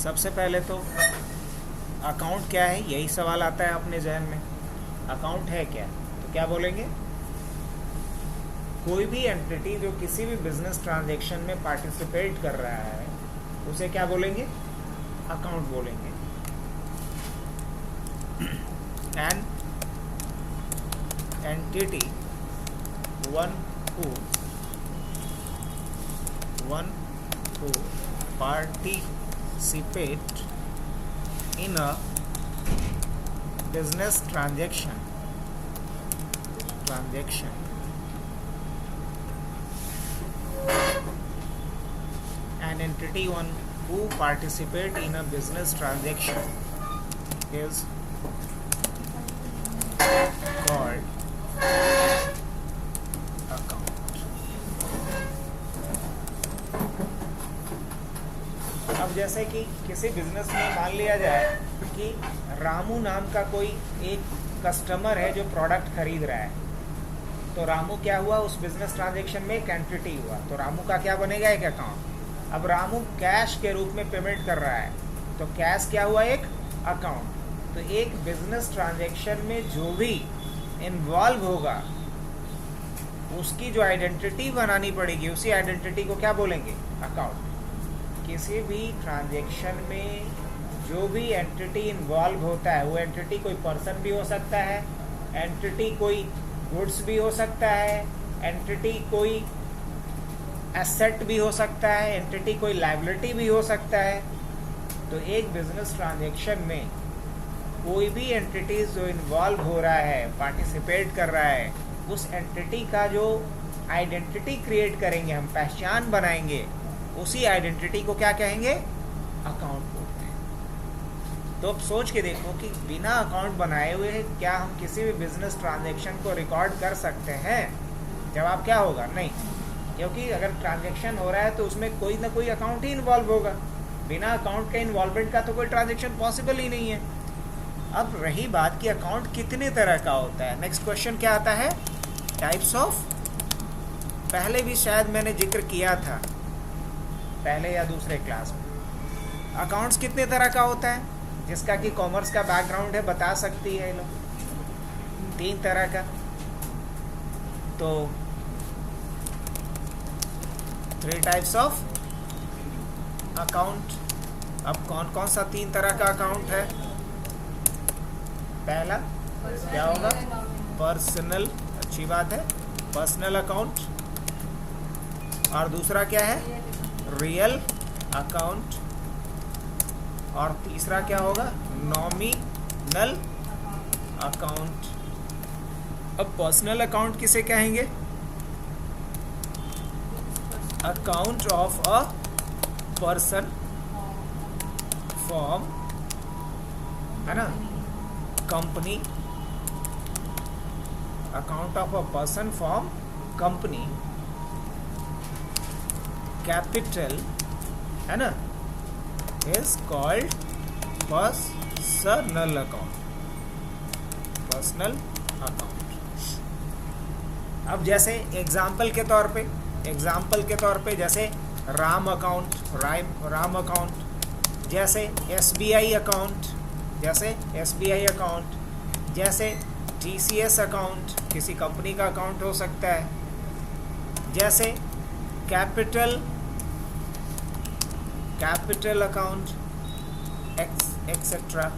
सबसे पहले तो अकाउंट क्या है, यही सवाल आता है अपने जहन में। अकाउंट है क्या, तो क्या बोलेंगे? कोई भी एंटिटी जो किसी भी बिजनेस ट्रांजैक्शन में पार्टिसिपेट कर रहा है उसे क्या बोलेंगे? अकाउंट बोलेंगे। An entity one who participate in a business transaction an entity one who participate in a business transaction is called account। अब जैसे कि किसी बिजनेस में मान लिया जाए कि रामू नाम का कोई एक कस्टमर है जो प्रोडक्ट खरीद रहा है, तो रामू क्या हुआ, उस बिजनेस ट्रांजैक्शन में एक एंटिटी हुआ, तो रामू का क्या बनेगा? एक अकाउंट। अब रामू कैश के रूप में पेमेंट कर रहा है, तो कैश क्या हुआ? एक अकाउंट। तो एक बिजनेस ट्रांजैक्शन में जो भी इन्वॉल्व होगा उसकी जो आइडेंटिटी बनानी पड़ेगी, उसी आइडेंटिटी को क्या बोलेंगे? अकाउंट। किसी भी ट्रांजैक्शन में जो भी एंटिटी इन्वॉल्व होता है, वो एंटिटी कोई पर्सन भी हो सकता है, एंटिटी कोई गुड्स भी हो सकता है, एंटिटी कोई एसेट भी हो सकता है, एंटिटी कोई लायबिलिटी भी हो सकता है। तो एक बिजनेस ट्रांजैक्शन में कोई भी एंटिटीज जो इन्वॉल्व हो रहा है, पार्टिसिपेट कर रहा है, उस एंटिटी का जो आइडेंटिटी क्रिएट करेंगे, हम पहचान बनाएंगे, उसी आइडेंटिटी को क्या कहेंगे? अकाउंट बोलते हैं। तो अब सोच के देखो कि बिना अकाउंट बनाए हुए क्या हम किसी भी बिजनेस ट्रांजैक्शन को रिकॉर्ड कर सकते हैं? जवाब क्या होगा? नहीं, क्योंकि अगर ट्रांजैक्शन हो रहा है तो उसमें कोई ना कोई अकाउंट ही इन्वॉल्व होगा। बिना अकाउंट के इन्वॉल्वमेंट का तो कोई ट्रांजैक्शन पॉसिबल ही नहीं है। अब रही बात कि अकाउंट कितने तरह का होता है, नेक्स्ट क्वेश्चन क्या आता है? Types of. पहले भी शायद मैंने जिक्र किया था, पहले या दूसरे क्लास में। अकाउंट्स कितने तरह का होता है? जिसका कि कॉमर्स का बैकग्राउंड है बता सकती है लोग। 3 तरह का। तो 3 टाइप्स ऑफ अकाउंट। अब कौन कौन सा 3 तरह का अकाउंट है? पहला क्या होगा? पर्सनल, अच्छी बात है, पर्सनल अकाउंट। और दूसरा क्या है? Real account. और तीसरा क्या होगा? Nominal account. अब पर्सनल अकाउंट किसे कहेंगे? Account of a person form, है ना, company. Account of a person form company, capital, है ना, is called personal account. Personal account. अब जैसे एग्जाम्पल के तौर पे जैसे राम अकाउंट, राम अकाउंट, जैसे SBI अकाउंट, जैसे TCS अकाउंट, किसी कंपनी का अकाउंट हो सकता है, जैसे कैपिटल अकाउंट, एक्सेट्रा।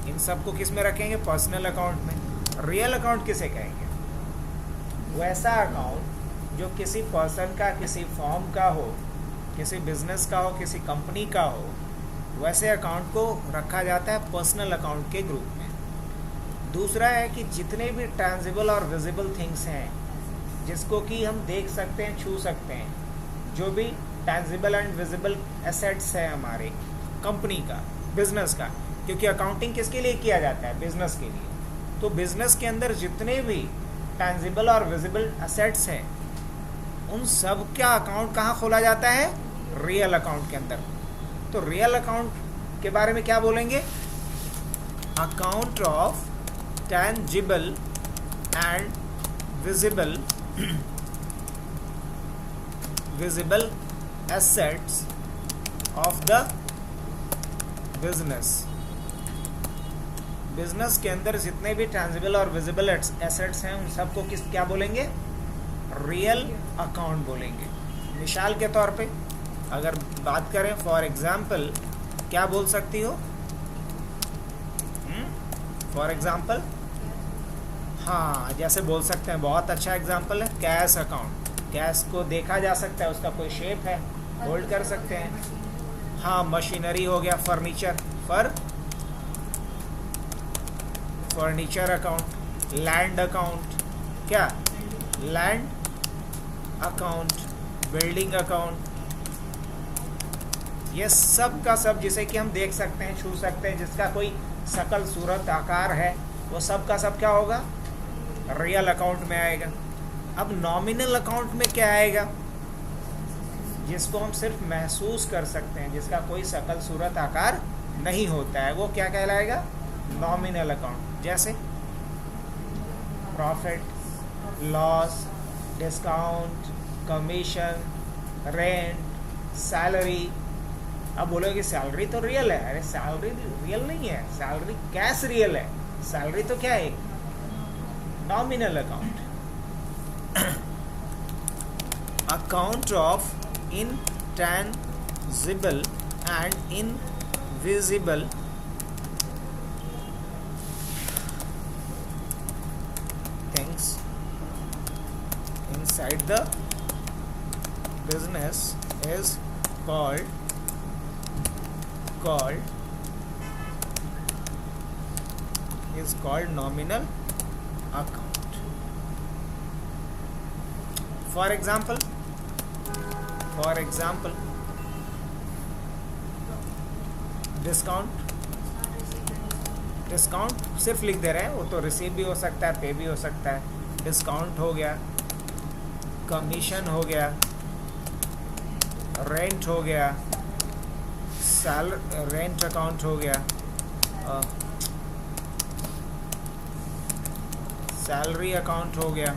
इन सबको किस में रखेंगे? पर्सनल अकाउंट में। रियल अकाउंट किसे कहेंगे? वैसा अकाउंट जो किसी पर्सन का, किसी फॉर्म का हो, किसी बिजनेस का हो, किसी कंपनी का हो, वैसे अकाउंट को रखा जाता है पर्सनल अकाउंट के ग्रुप में। दूसरा है कि जितने भी टैंजिबल और विजिबल थिंग्स हैं जिसको कि हम देख सकते हैं, छू सकते हैं, जो भी टैंजिबल एंड विजिबल एसेट्स है हमारे कंपनी का, बिजनेस का, क्योंकि अकाउंटिंग किसके लिए किया जाता है? बिजनेस के लिए। तो बिजनेस के अंदर जितने भी टैंजिबल और विजिबल एसेट्स हैं उन सब का अकाउंट कहाँ खोला जाता है? रियल अकाउंट के अंदर। तो रियल अकाउंट के बारे में क्या बोलेंगे? Account of tangible and visible assets of the business, business के अंदर जितने भी टैंजिबल और विजिबल एसेट्स हैं उन सबको क्या बोलेंगे? रियल अकाउंट बोलेंगे। मिसाल के तौर पे अगर बात करें, फॉर एग्जाम्पल क्या बोल सकती हो? फॉर एग्जाम्पल, हाँ, जैसे बोल सकते हैं, बहुत अच्छा एग्जाम्पल है कैश अकाउंट। कैश को देखा जा सकता है, उसका कोई शेप है, होल्ड कर सकते हैं। हाँ, मशीनरी हो गया, फर्नीचर अकाउंट, लैंड अकाउंट, क्या लैंड अकाउंट, बिल्डिंग अकाउंट, ये सब का सब जिसे कि हम देख सकते हैं, छू सकते हैं, जिसका कोई शकल सूरत आकार है, वो सब का सब क्या होगा? रियल अकाउंट में आएगा। अब नॉमिनल अकाउंट में क्या आएगा? जिसको हम सिर्फ महसूस कर सकते हैं, जिसका कोई शकल सूरत आकार नहीं होता है, वो क्या कहलाएगा? Nominal account. जैसे profit, loss, discount, commission, rent, salary. अब बोलोगे सैलरी तो रियल है। अरे सैलरी रियल नहीं है, सैलरी कैश रियल है, सैलरी तो क्या है? Nominal account. Account of intangible and invisible things inside the business is called nominal account. For example, discount सिर्फ लिख दे रहे हैं, वो तो रिसीव भी हो सकता है, पे भी हो सकता है। डिस्काउंट हो गया, कमीशन हो गया, रेंट हो गया, रेंट अकाउंट हो गया, सैलरी अकाउंट हो गया,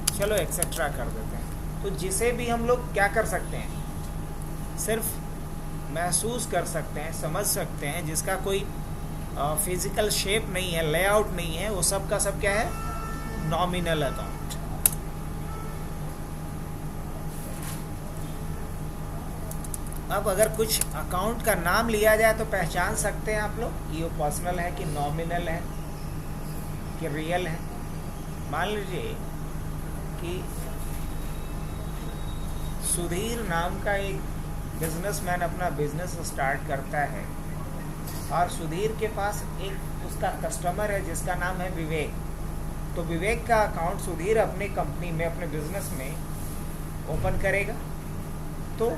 चलो एक्सेट्रा कर देते हैं। तो जिसे भी हम लोग क्या कर सकते हैं? सिर्फ महसूस कर सकते हैं, समझ सकते हैं, जिसका कोई फिजिकल शेप नहीं है, लेआउट नहीं है, वो सब का सब क्या है? Nominal account. अब अगर कुछ अकाउंट का नाम लिया जाए तो पहचान सकते हैं आप लोग कि वो पर्सनल है कि नॉमिनल है कि रियल है। मान लीजिए कि सुधीर नाम का एक बिजनेसमैन अपना बिजनेस स्टार्ट करता है और सुधीर के पास एक उसका कस्टमर है जिसका नाम है विवेक। तो विवेक का अकाउंट सुधीर अपनी कंपनी में, अपने बिजनेस में ओपन करेगा। तो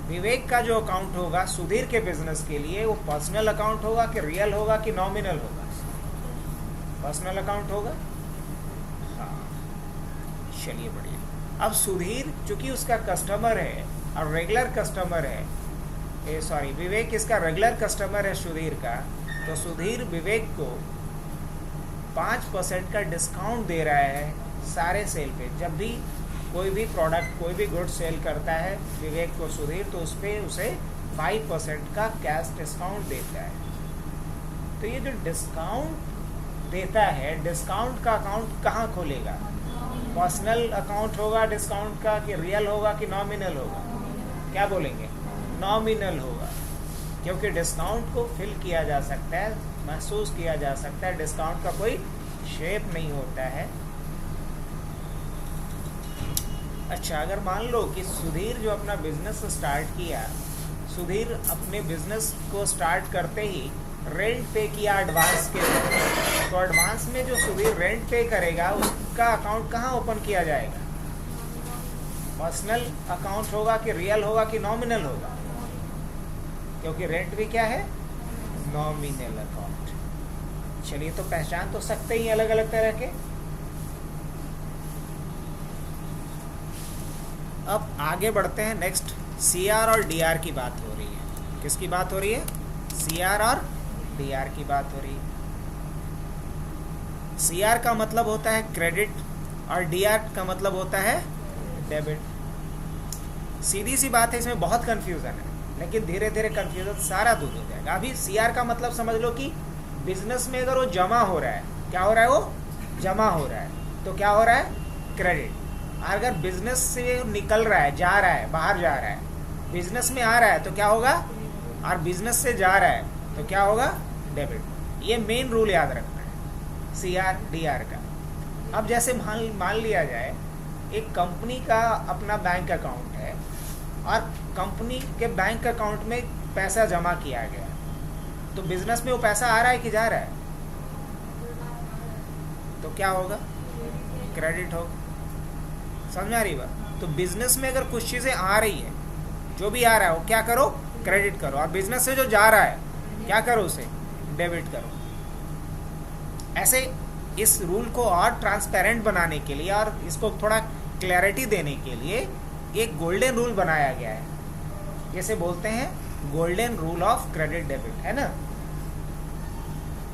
विवेक का जो अकाउंट होगा सुधीर के बिजनेस के लिए, वो पर्सनल अकाउंट होगा कि रियल होगा कि नॉमिनल होगा? पर्सनल अकाउंट होगा। हाँ, चलिए बढ़िया। अब सुधीर चूंकि उसका कस्टमर है और रेगुलर कस्टमर है, विवेक इसका रेगुलर कस्टमर है सुधीर का, तो सुधीर विवेक को 5% का डिस्काउंट दे रहा है सारे सेल पे। जब भी कोई भी प्रोडक्ट, कोई भी गुड सेल करता है विवेक को सुधीर, तो उस पर उसे 5% का कैश डिस्काउंट देता है। तो ये जो डिस्काउंट देता है, डिस्काउंट का अकाउंट कहाँ खोलेगा? पर्सनल अकाउंट होगा डिस्काउंट का कि रियल होगा कि नॉमिनल होगा? क्या बोलेंगे? नॉमिनल होगा, क्योंकि डिस्काउंट को फिल किया जा सकता है, महसूस किया जा सकता है। डिस्काउंट का कोई शेप नहीं होता है। अच्छा, अगर मान लो कि सुधीर जो अपना बिजनेस स्टार्ट किया, सुधीर अपने बिजनेस को स्टार्ट करते ही रेंट पे किया एडवांस के लिए, तो एडवांस में जो सुधीर रेंट पे करेगा उसका अकाउंट कहाँ ओपन किया जाएगा? पर्सनल अकाउंट होगा कि रियल होगा कि नॉमिनल होगा? क्योंकि रेंट भी क्या है? Nominal account. चलिए, तो पहचान तो सकते ही अलग अलग तरह के। अब आगे बढ़ते हैं। नेक्स्ट सीआर और डीआर की बात हो रही है। किसकी बात हो रही है? सीआर और डीआर की बात हो रही है। सीआर का मतलब होता है क्रेडिट और डीआर का मतलब होता है डेबिट। सीधी सी बात है, इसमें बहुत कंफ्यूजन है। लेकिन धीरे धीरे कंफ्यूजन सारा दूर हो जाएगा। अभी CR का मतलब समझ लो कि बिजनेस में अगर वो जमा हो रहा है, क्या हो रहा है, वो जमा हो रहा है, तो क्या हो रहा है, क्रेडिट। अगर बिजनेस से निकल रहा है, जा रहा है, बाहर जा रहा है, बिजनेस में आ रहा है तो क्या होगा, और बिजनेस से जा रहा है तो क्या होगा, डेबिट। ये मेन रूल याद रखना है CR DR का। अब जैसे मान लिया जाए एक कंपनी का अपना बैंक अकाउंट है और कंपनी के बैंक अकाउंट में पैसा जमा किया गया, तो बिजनेस में वो पैसा आ रहा है कि जा रहा है, तो क्या होगा, क्रेडिट होगा। समझ आ रही बात। तो बिजनेस में अगर कुछ चीज़ें आ रही है, जो भी आ रहा है वो क्या करो, क्रेडिट करो, और बिजनेस से जो जा रहा है क्या करो, उसे डेबिट करो। ऐसे इस रूल को और ट्रांसपेरेंट बनाने के लिए और इसको थोड़ा क्लैरिटी देने के लिए एक गोल्डन रूल बनाया गया है, जैसे बोलते हैं golden rule of credit debit, है ना।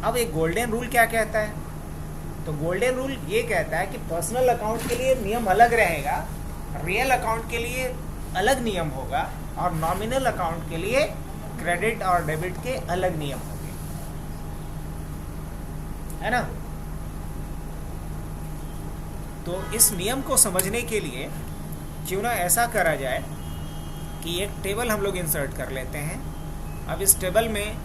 अब एक गोल्डन रूल क्या कहता है, तो गोल्डन रूल ये कहता है कि पर्सनल अकाउंट के लिए नियम अलग रहेगा, रियल अकाउंट के लिए अलग नियम होगा, और नॉमिनल अकाउंट के लिए क्रेडिट और डेबिट के अलग नियम होंगे, है ना। तो इस नियम को समझने के लिए क्यों ना ऐसा करा जाए कि एक टेबल हम लोग इंसर्ट कर लेते हैं। अब इस टेबल में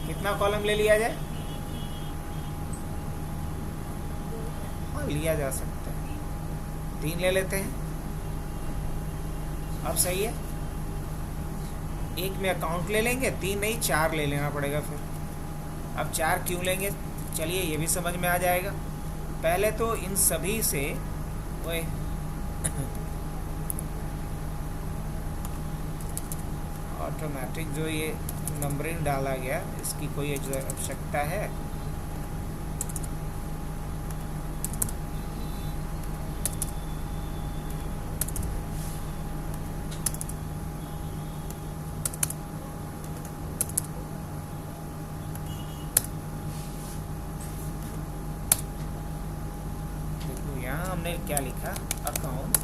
कितना कॉलम ले लिया जाए, हाँ लिया जा सकता है, 3 ले लेते हैं। अब सही है, एक में अकाउंट ले लेंगे, 3 नहीं 4 ले लेना पड़ेगा फिर। अब 4 क्यों लेंगे, चलिए ये भी समझ में आ जाएगा। पहले तो इन सभी से ओए ऑटोमेटिक जो ये नंबरिंग डाला गया, इसकी कोई आवश्यकता है, हमने क्या लिखा, अकाउंट,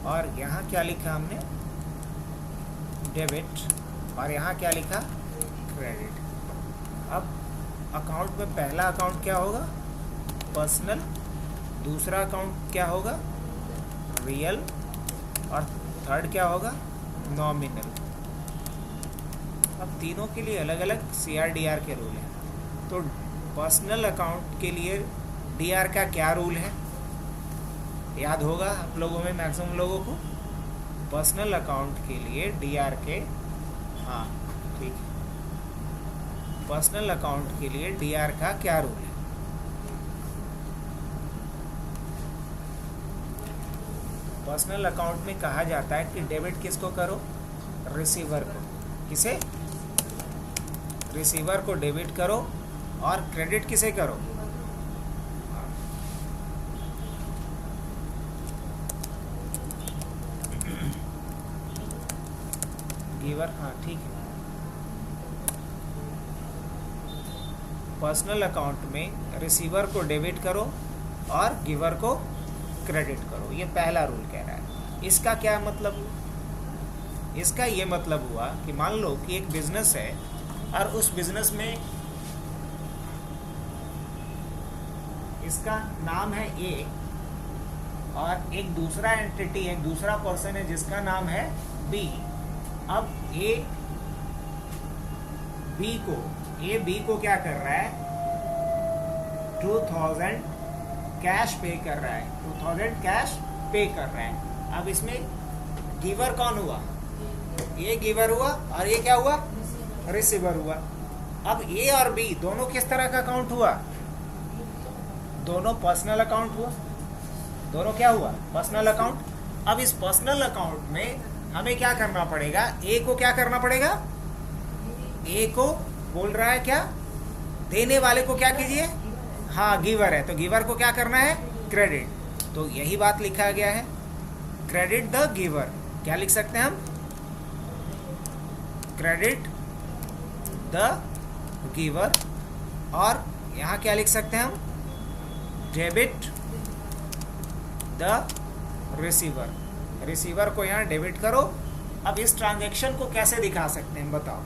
और यहाँ क्या लिखा हमने, डेबिट, और यहाँ क्या लिखा, क्रेडिट। अब अकाउंट में पहला अकाउंट क्या होगा, पर्सनल, दूसरा अकाउंट क्या होगा, रियल, और थर्ड क्या होगा, नॉमिनल। अब तीनों के लिए अलग अलग CR DR के रूल हैं। तो पर्सनल अकाउंट के लिए DR का क्या रूल है, याद होगा आप लोगों में मैक्सिमम लोगों को। पर्सनल अकाउंट के लिए DR के, हाँ ठीक है, पर्सनल अकाउंट के लिए DR का क्या रूल है, पर्सनल अकाउंट में कहा जाता है कि डेबिट किसको करो, रिसीवर को, किसे, रिसीवर को डेबिट करो, और क्रेडिट किसे करो, गिवर, हाँ ठीक है। पर्सनल अकाउंट में रिसीवर को डेबिट करो और गिवर को क्रेडिट करो, ये पहला रूल कह रहा है। इसका क्या मतलब हुआ, इसका ये मतलब हुआ कि मान लो कि एक बिजनेस है और उस बिजनेस में इसका नाम है A, और एक दूसरा एंटिटी है, एक दूसरा पर्सन है जिसका नाम है B। अब A B को क्या कर रहा है, 2000 कैश पे कर रहा है, 2000 कैश पे कर रहा है। अब इसमें गिवर कौन हुआ, ये गिवर हुआ, और ये क्या हुआ, रिसीवर हुआ। अब A और B दोनों किस तरह का अकाउंट हुआ, दोनों पर्सनल अकाउंट हुआ, दोनों क्या हुआ, पर्सनल अकाउंट। अब इस पर्सनल अकाउंट में हमें क्या करना पड़ेगा, A को क्या करना पड़ेगा, A को बोल रहा है क्या, देने वाले को क्या कीजिए, हाँ गिवर है, तो गिवर को क्या करना है, क्रेडिट। तो यही बात लिखा गया है, क्रेडिट द गिवर। क्या लिख सकते हैं हम, क्रेडिट द गिवर, और यहाँ क्या लिख सकते हैं हम, डेबिट द रिसीवर, रिसीवर को यहाँ डेबिट करो। अब इस ट्रांजैक्शन को कैसे दिखा सकते हैं बताओ,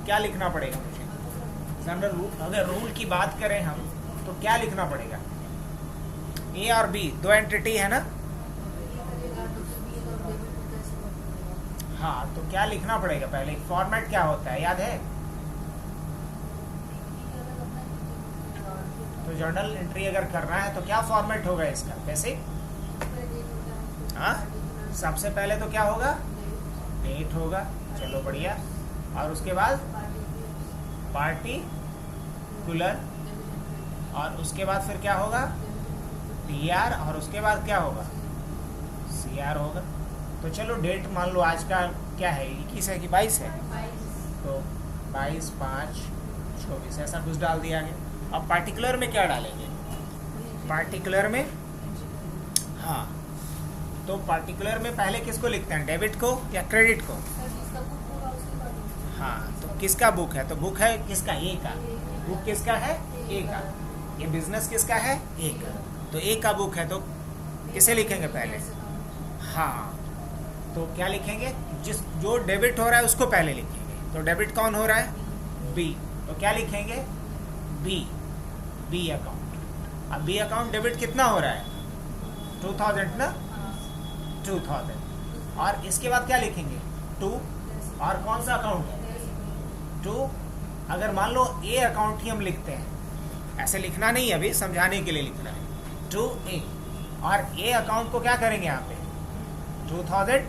क्या लिखना पड़ेगा मुझे? जनरल रूल, अगर रूल की बात करें हम तो क्या लिखना पड़ेगा? ए और बी दो एंटिटी है ना, हाँ, तो क्या लिखना पड़ेगा पहले? फॉर्मेट क्या होता है याद है? तो जर्नल एंट्री अगर करना है तो क्या फॉर्मेट होगा इसका? कैसे? हाँ, सबसे पहले तो क्या होगा? डेट होगा, चलो बढ़िया। और उसके बाद पार्टिकुलर, और उसके बाद फिर क्या होगा? टीआर, और उसके बाद क्या होगा? सीआर होगा। तो चलो डेट मान लो आज का क्या है, 21 है कि 22 है, तो 22/5/24 ऐसा कुछ डाल दिया गया। अब पार्टिकुलर में क्या डालेंगे? पार्टिकुलर में, हाँ, तो पार्टिकुलर में पहले किसको लिखते हैं, डेबिट को या क्रेडिट को? हाँ, तो किसका बुक है? तो बुक है किसका? ए का। बुक किसका है? ए का। ये बिजनेस किसका है? ए का। तो ए का बुक है तो किसे लिखेंगे पहले? हाँ, तो क्या लिखेंगे? जो डेबिट हो रहा है उसको पहले लिखेंगे। तो डेबिट कौन हो रहा है? बी। तो क्या लिखेंगे? B account. अब बी अकाउंट डेबिट कितना हो रहा है? 2000 ना, 2000। और इसके बाद क्या लिखेंगे? 2। और कौन सा अकाउंट है? 2। अगर मान लो ए अकाउंट ही हम लिखते हैं, ऐसे लिखना नहीं, अभी समझाने के लिए लिखना है। 2A, और ए अकाउंट को क्या करेंगे यहाँ पे? 2000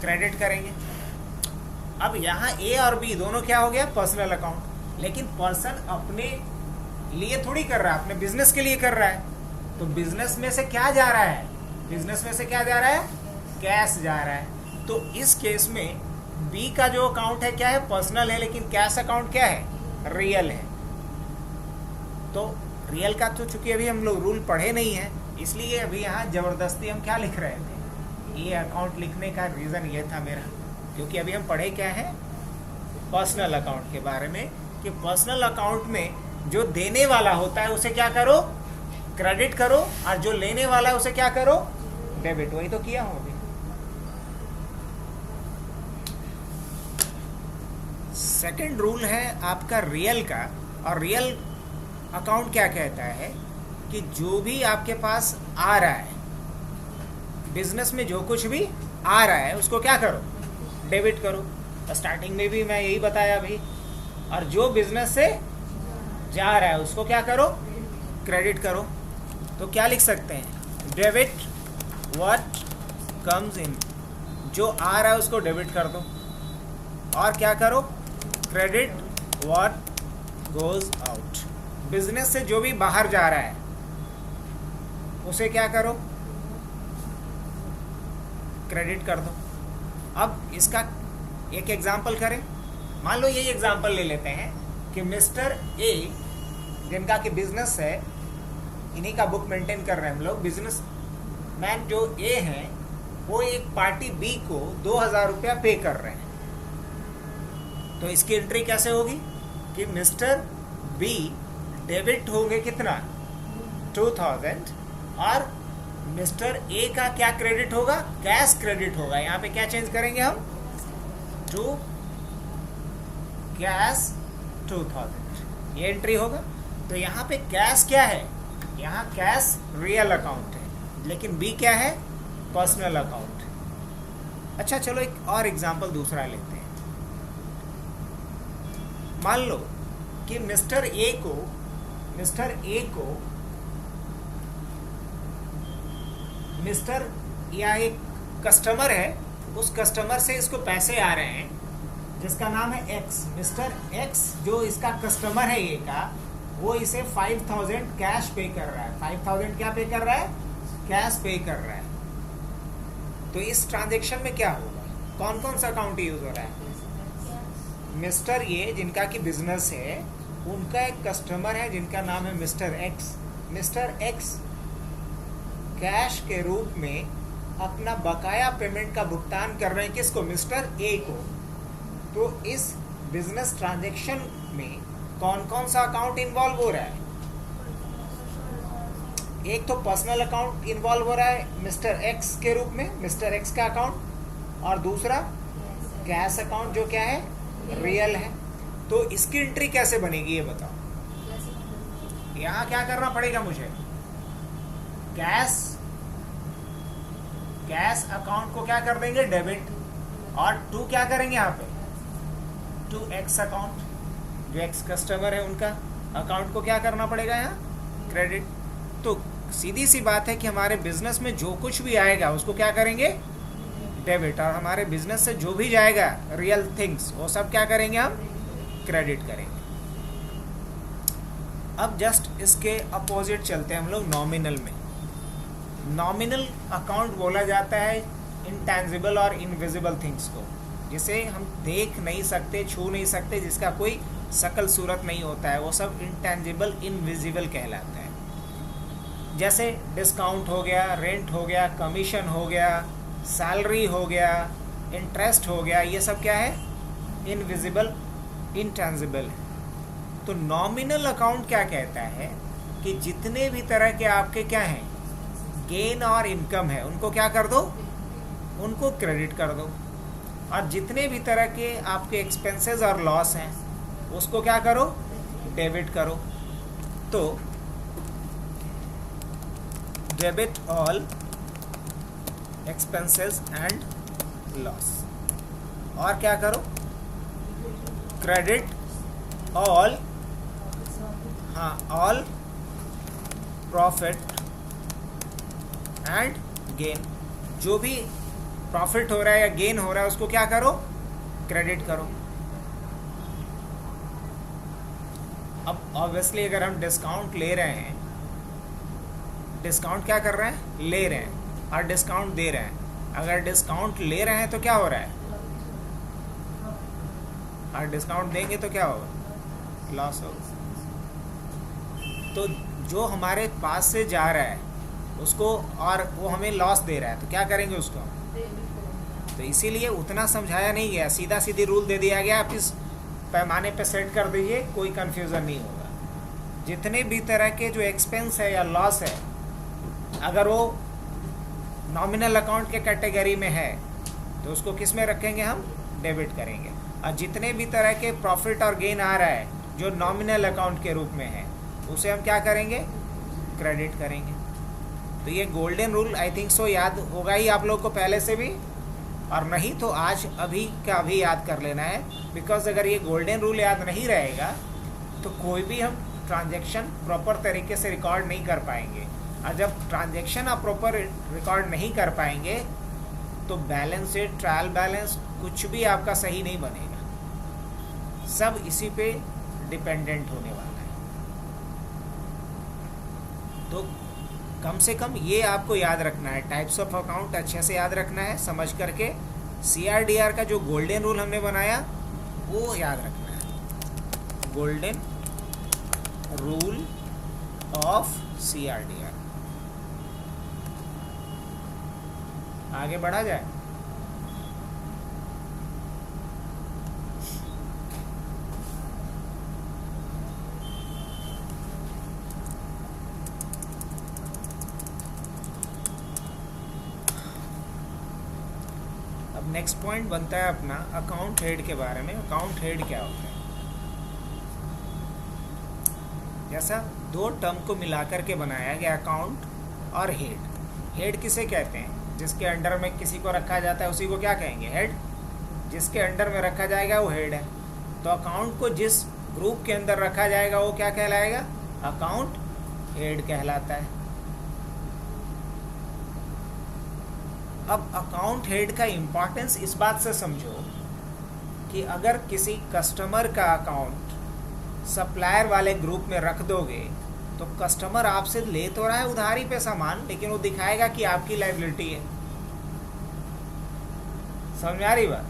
क्रेडिट करेंगे। अब यहाँ ए और बी दोनों क्या हो गया? Personal account. लेकिन पर्सन अपने लिए थोड़ी कर रहा है, अपने बिजनेस के लिए कर रहा है। तो बिजनेस में से क्या जा रहा है? बिजनेस में से क्या जा रहा है? कैश जा रहा है। तो इस केस में बी का जो अकाउंट है क्या है? पर्सनल है, लेकिन कैश अकाउंट क्या है? रियल है। तो रियल का तो चूंकि अभी हम लोग रूल पढ़े नहीं है, इसलिए अभी यहाँ जबरदस्ती हम क्या लिख रहे थे? ये अकाउंट लिखने का रीज़न ये था मेरा, क्योंकि अभी हम पढ़े क्या है? पर्सनल अकाउंट के बारे में, कि पर्सनल अकाउंट में जो देने वाला होता है उसे क्या करो? क्रेडिट करो, और जो लेने वाला है उसे क्या करो? डेबिट। वही तो किया हूँ अभी। सेकंड रूल है आपका रियल का, और रियल अकाउंट क्या कहता है कि जो भी आपके पास आ रहा है, बिजनेस में जो कुछ भी आ रहा है उसको क्या करो? डेबिट करो। स्टार्टिंग में भी मैं यही बताया अभी। और जो बिजनेस से जा रहा है उसको क्या करो? क्रेडिट करो। तो क्या लिख सकते हैं? डेबिट व्हाट कम्स इन, जो आ रहा है उसको डेबिट कर दो। और क्या करो? Credit what goes out, business से जो भी बाहर जा रहा है उसे क्या करो? क्रेडिट कर दो। अब इसका एक एग्जाम्पल करें। मान लो यही एग्जाम्पल ले लेते हैं कि मिस्टर ए, जिनका कि बिजनेस है, इन्हीं का बुक मेंटेन कर रहे हैं हम लोग। बिजनेस मैन जो ए हैं वो एक पार्टी बी को 2000 रुपया पे कर रहे हैं। तो इसकी एंट्री कैसे होगी कि मिस्टर बी डेबिट होंगे कितना? 2000, और मिस्टर ए का क्या क्रेडिट होगा? कैश क्रेडिट होगा। यहाँ पे क्या चेंज करेंगे हम? टू कैश 2000, ये एंट्री होगा। तो यहाँ पे कैश क्या है? यहाँ कैश रियल अकाउंट है, लेकिन बी क्या है? Personal account. अच्छा, चलो एक और एग्जांपल दूसरा लेते हैं। मान लो कि मिस्टर ए को या एक कस्टमर है, उस कस्टमर से इसको पैसे आ रहे हैं जिसका नाम है एक्स। मिस्टर एक्स जो इसका कस्टमर है ए का, वो इसे 5000 कैश पे कर रहा है। 5000 क्या पे कर रहा है? कैश पे कर रहा है। तो इस ट्रांजेक्शन में क्या होगा? कौन कौन सा अकाउंट यूज हो रहा है? मिस्टर ए जिनका कि बिजनेस है, उनका एक कस्टमर है जिनका नाम है mister x. Mister x cash के रूप में अपना बकाया पेमेंट का भुगतान कर रहे हैं किसको? मिस्टर ए को। तो इस बिजनेस ट्रांजैक्शन में कौन कौन सा अकाउंट इन्वॉल्व हो रहा है? एक तो पर्सनल अकाउंट इन्वॉल्व हो रहा है मिस्टर एक्स के रूप में, मिस्टर एक्स का अकाउंट, और दूसरा कैश अकाउंट जो क्या है, रियल है। तो इसकी एंट्री कैसे बनेगी ये बताओ। यहाँ क्या करना पड़ेगा मुझे, कैश अकाउंट को क्या कर देंगे, डेबिट, और टू क्या करेंगे यहाँ पे, टू एक्स अकाउंट, जो एक्स कस्टमर है उनका अकाउंट को क्या करना पड़ेगा यहाँ, क्रेडिट। तो सीधी सी बात है कि हमारे बिजनेस में जो कुछ भी आएगा उसको क्या करेंगे, डेबिट, और हमारे बिजनेस से जो भी जाएगा रियल थिंग्स वो सब क्या करेंगे हम, क्रेडिट करेंगे। अब जस्ट इसके अपोजिट चलते हैं हम लोग नॉमिनल में। नॉमिनल अकाउंट बोला जाता है इंटेंजिबल और इनविजिबल थिंग्स को, जिसे हम देख नहीं सकते, छू नहीं सकते, जिसका कोई शकल सूरत नहीं होता है, वो सब इंटेंजिबल इनविजिबल कहलाता है। जैसे डिस्काउंट हो गया, रेंट हो गया, कमीशन हो गया, सैलरी हो गया, इंटरेस्ट हो गया, ये सब क्या है, इनविजिबल, इंटेंजिबल है। तो नॉमिनल अकाउंट क्या कहता है कि जितने भी तरह के आपके क्या हैं, गेन और इनकम है, उनको क्या कर दो, उनको क्रेडिट कर दो, और जितने भी तरह के आपके एक्सपेंसेस और लॉस हैं उसको क्या करो, डेबिट करो। तो debit all expenses and loss, और क्या करो, क्रेडिट ऑल, हाँ, ऑल प्रॉफिट एंड गेन, जो भी प्रॉफिट हो रहा है या गेन हो रहा है उसको क्या करो, क्रेडिट करो। अब ऑब्वियसली अगर हम डिस्काउंट ले रहे हैं, डिस्काउंट क्या कर रहे हैं, ले रहे हैं, और डिस्काउंट दे रहे हैं। अगर डिस्काउंट ले रहे हैं तो क्या हो रहा है, और डिस्काउंट देंगे तो क्या होगा, लॉस होगा। तो जो हमारे पास से जा रहा है उसको, और वो हमें लॉस दे रहा है, तो क्या करेंगे उसको। तो इसीलिए उतना समझाया नहीं गया, सीधा सीधी रूल दे दिया गया, आप इस पैमाने पे सेट कर दीजिए, कोई कंफ्यूजन नहीं होगा। जितने भी तरह के जो एक्सपेंस है या लॉस है, अगर वो नॉमिनल अकाउंट के कैटेगरी में है तो उसको किस में रखेंगे, हम डेबिट करेंगे। और जितने भी तरह के प्रॉफिट और गेन आ रहा है जो नॉमिनल अकाउंट के रूप में है, उसे हम क्या करेंगे, क्रेडिट करेंगे। तो ये golden rule I think so याद होगा ही आप लोग को पहले से भी, और नहीं तो आज अभी का अभी याद कर लेना है, बिकॉज अगर ये गोल्डन रूल याद नहीं रहेगा तो कोई भी हम ट्रांजैक्शन प्रॉपर तरीके से रिकॉर्ड नहीं कर पाएंगे, और जब ट्रांजैक्शन आप प्रॉपर रिकॉर्ड नहीं कर पाएंगे तो बैलेंस शीट, ट्रायल बैलेंस, कुछ भी आपका सही नहीं बनेगा, सब इसी पे डिपेंडेंट होने वाला है। तो कम से कम ये आपको याद रखना है, टाइप्स ऑफ अकाउंट अच्छे से याद रखना है, समझ करके CRDR का जो गोल्डन रूल हमने बनाया वो याद रखना है, गोल्डन रूल ऑफ CRDR। आगे बढ़ा जाए। अब नेक्स्ट पॉइंट बनता है अपना अकाउंट हेड के बारे में। अकाउंट हेड क्या होता है, जैसा दो टर्म को मिलाकर के बनाया गया, अकाउंट और हेड। हेड किसे कहते हैं, जिसके अंडर में किसी को रखा जाता है उसी को क्या कहेंगे, हेड। जिसके अंडर में रखा जाएगा वो हेड है। तो अकाउंट को जिस ग्रुप के अंदर रखा जाएगा वो क्या कहलाएगा, अकाउंट हेड कहलाता है। अब अकाउंट हेड का इम्पोर्टेंस इस बात से समझो कि अगर किसी कस्टमर का अकाउंट सप्लायर वाले ग्रुप में रख दोगे तो कस्टमर आपसे ले तो रहा है उधारी पे सामान, लेकिन वो दिखाएगा कि आपकी लायबिलिटी है। समझ में आ रही बात।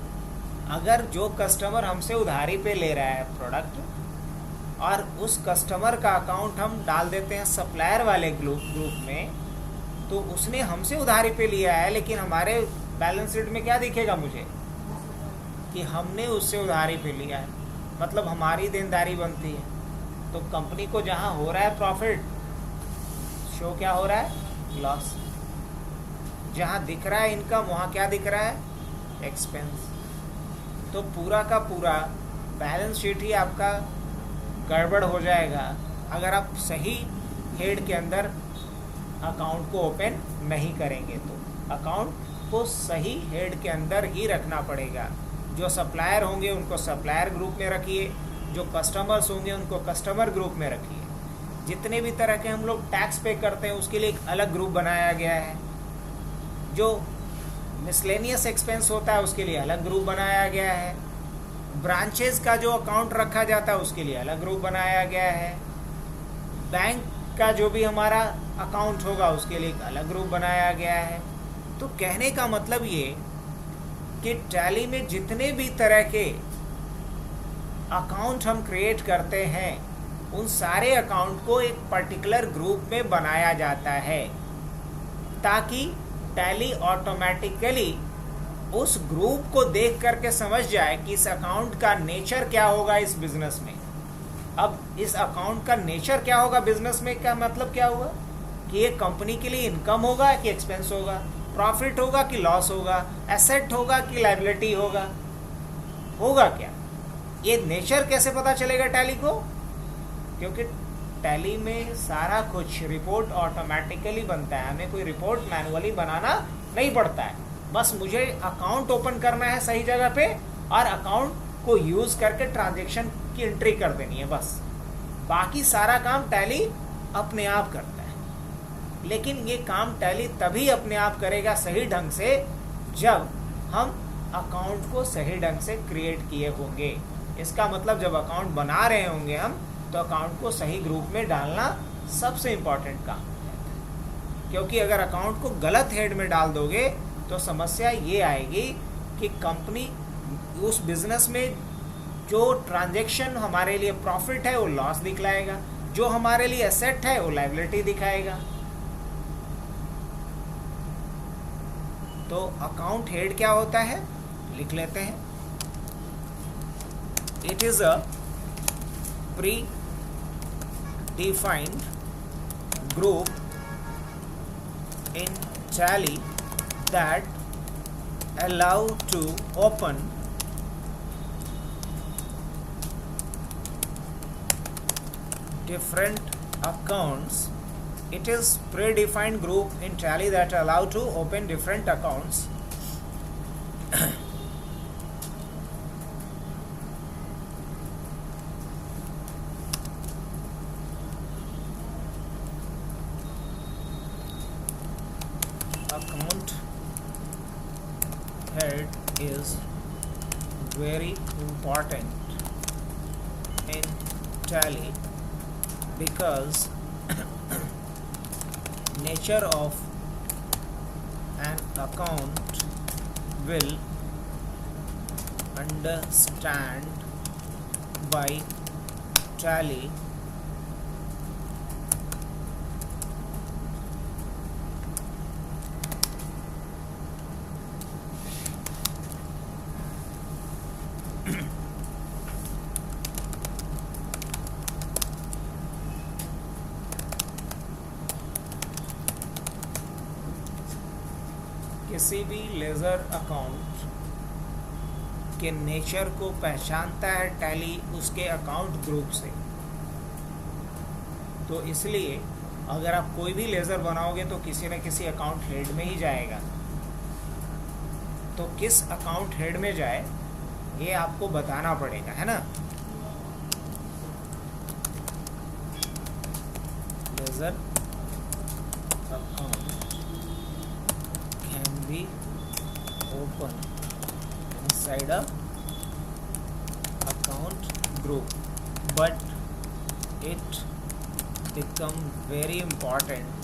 अगर जो कस्टमर हमसे उधारी पे ले रहा है प्रोडक्ट और उस कस्टमर का अकाउंट हम डाल देते हैं सप्लायर वाले ग्रुप में, तो उसने हमसे उधारी पे लिया है, लेकिन हमारे बैलेंस शीट में क्या दिखेगा मुझे कि हमने उससे उधारी पे लिया है, मतलब हमारी देनदारी बनती है। तो कंपनी को जहाँ हो रहा है प्रॉफिट शो क्या हो रहा है? लॉस। जहाँ दिख रहा है इनकम वहाँ क्या दिख रहा है? एक्सपेंस। तो पूरा का पूरा बैलेंस शीट ही आपका गड़बड़ हो जाएगा अगर आप सही हेड के अंदर अकाउंट को ओपन नहीं करेंगे। तो अकाउंट को सही हेड के अंदर ही रखना पड़ेगा। जो सप्लायर होंगे उनको सप्लायर ग्रुप में रखिए, जो कस्टमर्स होंगे उनको कस्टमर ग्रुप में रखिए। जितने भी तरह के हम लोग टैक्स पे करते हैं उसके लिए एक अलग ग्रुप बनाया गया है। जो मिसलेनियस एक्सपेंस होता है उसके लिए अलग ग्रुप बनाया गया है। ब्रांचेस का जो अकाउंट रखा जाता है उसके लिए अलग ग्रुप बनाया गया है। बैंक का जो भी हमारा अकाउंट होगा उसके लिए एक अलग ग्रुप बनाया गया है। तो कहने का मतलब ये कि टैली में जितने भी तरह के अकाउंट हम क्रिएट करते हैं उन सारे अकाउंट को एक पर्टिकुलर ग्रुप में बनाया जाता है ताकि टैली ऑटोमेटिकली उस ग्रुप को देख करके समझ जाए कि इस अकाउंट का नेचर क्या होगा इस बिजनेस में। अब इस अकाउंट का नेचर क्या होगा बिजनेस में, क्या मतलब क्या होगा कि ये कंपनी के लिए इनकम होगा कि एक्सपेंस होगा, प्रॉफिट होगा कि लॉस होगा, एसेट होगा कि लायबिलिटी होगा क्या। ये नेचर कैसे पता चलेगा टैली को? क्योंकि टैली में सारा कुछ रिपोर्ट ऑटोमेटिकली बनता है, हमें कोई रिपोर्ट मैनुअली बनाना नहीं पड़ता है। बस मुझे अकाउंट ओपन करना है सही जगह पे और अकाउंट को यूज़ करके ट्रांजैक्शन की एंट्री कर देनी है, बस। बाकी सारा काम टैली अपने आप करता है। लेकिन ये काम टैली तभी अपने आप करेगा सही ढंग से जब हम अकाउंट को सही ढंग से क्रिएट किए होंगे। इसका मतलब जब अकाउंट बना रहे होंगे हम तो अकाउंट को सही ग्रुप में डालना सबसे इम्पॉर्टेंट काम है। क्योंकि अगर अकाउंट को गलत हेड में डाल दोगे तो समस्या ये आएगी कि कंपनी उस बिजनेस में जो ट्रांजैक्शन हमारे लिए प्रॉफिट है वो लॉस दिखलाएगा, जो हमारे लिए एसेट है वो लायबिलिटी दिखाएगा। तो अकाउंट हेड क्या होता है लिख लेते हैं। It is a pre defined group in Tally that allow to open different accounts. It is predefined group in Tally that allow to open different accounts. Account head is very important in Tally because nature of an account will understand by Tally किसी भी laser account के nature को पहचानता है tally उसके account group से। तो इसलिए अगर आप कोई भी लेज़र बनाओगे तो किसी न किसी अकाउंट हेड में ही जाएगा। तो किस अकाउंट हेड में जाए ये आपको बताना पड़ेगा, है ना। Laser account be open inside a account group, but it become very important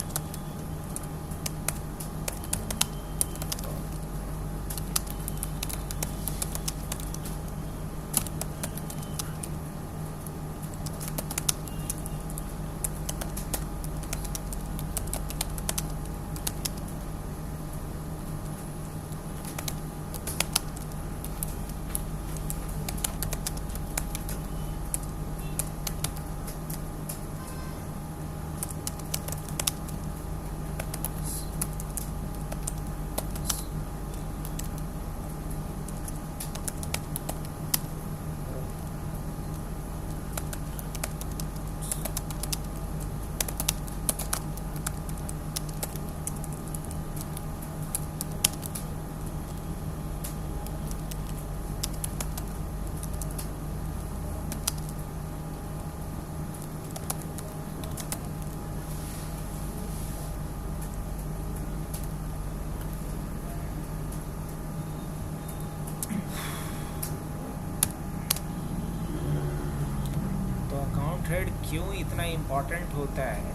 क्यों इतना इम्पोर्टेंट होता है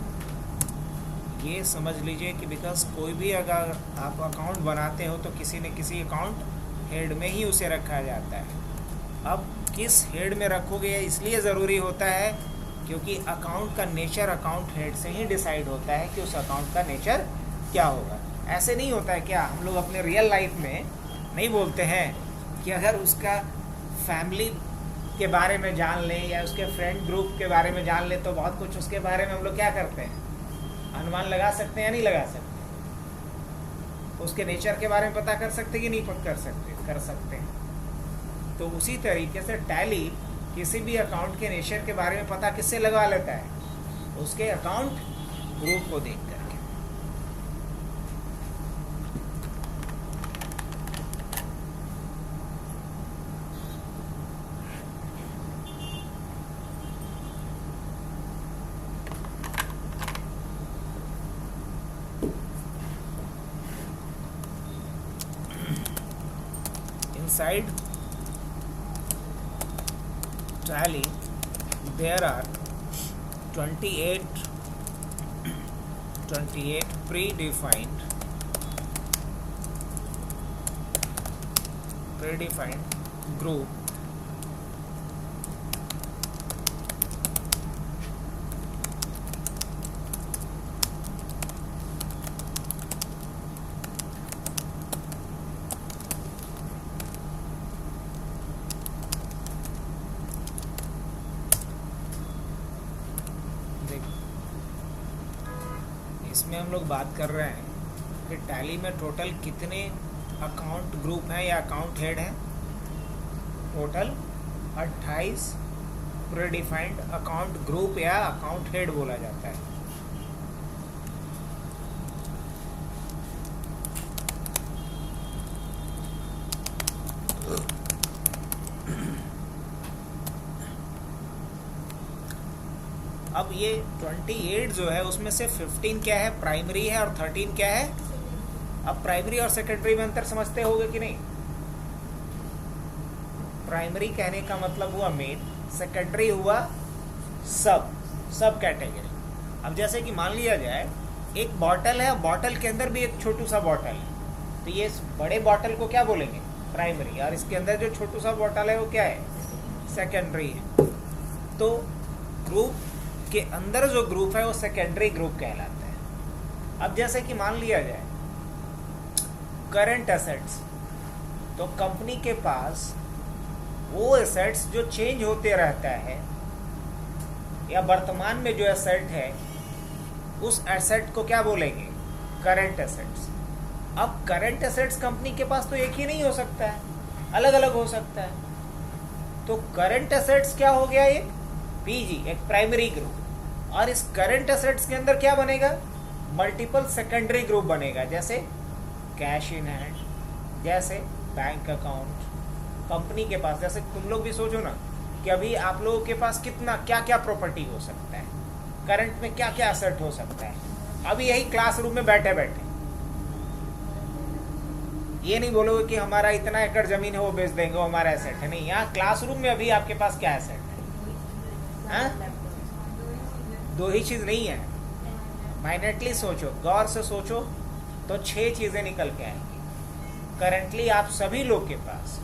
ये समझ लीजिए कि बिकॉज कोई भी अगर आप अकाउंट बनाते हो तो किसी न किसी अकाउंट हेड में ही उसे रखा जाता है। अब किस हेड में रखोगे इसलिए ज़रूरी होता है क्योंकि अकाउंट का नेचर अकाउंट हेड से ही डिसाइड होता है कि उस अकाउंट का नेचर क्या होगा। ऐसे नहीं होता है क्या, हम लोग अपने रियल लाइफ में नहीं बोलते हैं कि अगर उसका फैमिली के बारे में जान लें या उसके फ्रेंड ग्रुप के बारे में जान लें तो बहुत कुछ उसके बारे में हम लोग क्या करते हैं, अनुमान लगा सकते हैं या नहीं लगा सकते, उसके नेचर के बारे में पता कर सकते कि नहीं कर सकते हैं। तो उसी तरीके से टैली किसी भी अकाउंट के नेचर के बारे में पता किससे लगा लेता है, उसके अकाउंट ग्रुप को देख करके। Inside Tally there are 28 predefined group इसमें हम लोग बात कर रहे हैं कि टैली में टोटल कितने अकाउंट ग्रुप हैं या अकाउंट हेड हैं। टोटल 28 प्रीडिफाइंड अकाउंट ग्रुप या अकाउंट हेड बोला जाता है। अब ये 28 जो है उसमें से 15 क्या है, प्राइमरी है, और 13 क्या है। अब प्राइमरी और सेकेंडरी में अंतर समझते होगे कि नहीं। प्राइमरी कहने का मतलब हुआ मेन, सेकेंडरी हुआ सब कैटेगरी। अब जैसे कि मान लिया जाए एक बॉटल है, बॉटल के अंदर भी एक छोटू सा बॉटल है, तो ये बड़े बॉटल को क्या बोलेंगे, प्राइमरी, और इसके अंदर जो छोटू सा बॉटल है वो क्या है, सेकेंडरी है। तो ग्रुप के अंदर जो ग्रुप है वो सेकेंडरी ग्रुप कहलाता है। अब जैसे कि मान लिया जाए करंट एसेट्स, तो कंपनी के पास वो एसेट्स जो चेंज होते रहता है या वर्तमान में जो एसेट है उस एसेट को क्या बोलेंगे, करंट एसेट्स। अब करंट एसेट्स कंपनी के पास तो एक ही नहीं हो सकता है, अलग अलग हो सकता है। तो करंट एसेट्स क्या हो गया, एक पीजी, एक प्राइमरी ग्रुप, और इस करंट एसेट्स के अंदर क्या बनेगा, मल्टीपल सेकेंडरी ग्रुप बनेगा, जैसे कैश इन हैंड, जैसे बैंक अकाउंट। कंपनी के पास, जैसे तुम लोग भी सोचो ना कि अभी आप लोगों के पास कितना क्या क्या प्रॉपर्टी हो सकता है, करंट में क्या क्या एसेट हो सकता है। अभी यही क्लासरूम में बैठे बैठे ये नहीं बोलोगे कि हमारा इतना एकड़ जमीन है वो बेच देंगे, वो हमारा एसेट है, नहीं। यहाँ क्लासरूम में अभी आपके पास क्या एसेट है, हाँ? दो ही चीज नहीं है, माइनेटली सोचो, गौर से सोचो तो 6 चीजें निकल के आएंगी। करंटली आप सभी लोग के पास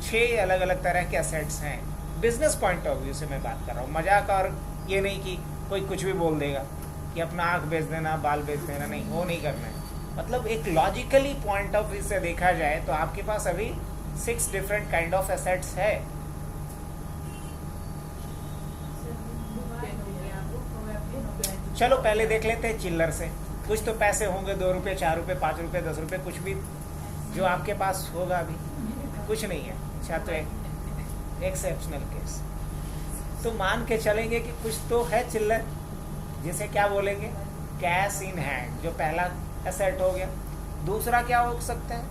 6 अलग अलग तरह के एसेट्स हैं। बिजनेस पॉइंट ऑफ व्यू से मैं बात कर रहा हूँ, मजाक, और ये नहीं कि कोई कुछ भी बोल देगा कि अपना आँख बेच देना, बाल बेच देना, नहीं, वो नहीं करना है। मतलब एक लॉजिकली पॉइंट ऑफ व्यू से देखा जाए तो आपके पास अभी 6 डिफरेंट काइंड ऑफ एसेट्स है। चलो पहले देख लेते हैं चिल्लर से, कुछ तो पैसे होंगे, 2 रुपये, 4 रुपये, 5 रुपये, 10 रुपये, कुछ भी जो आपके पास होगा। अभी कुछ नहीं है, अच्छा, तो एक एक्सेप्शनल केस। तो मान के चलेंगे कि कुछ तो है चिल्लर, जिसे क्या बोलेंगे, कैश इन हैंड, जो पहला एसेट हो गया। दूसरा क्या हो सकता है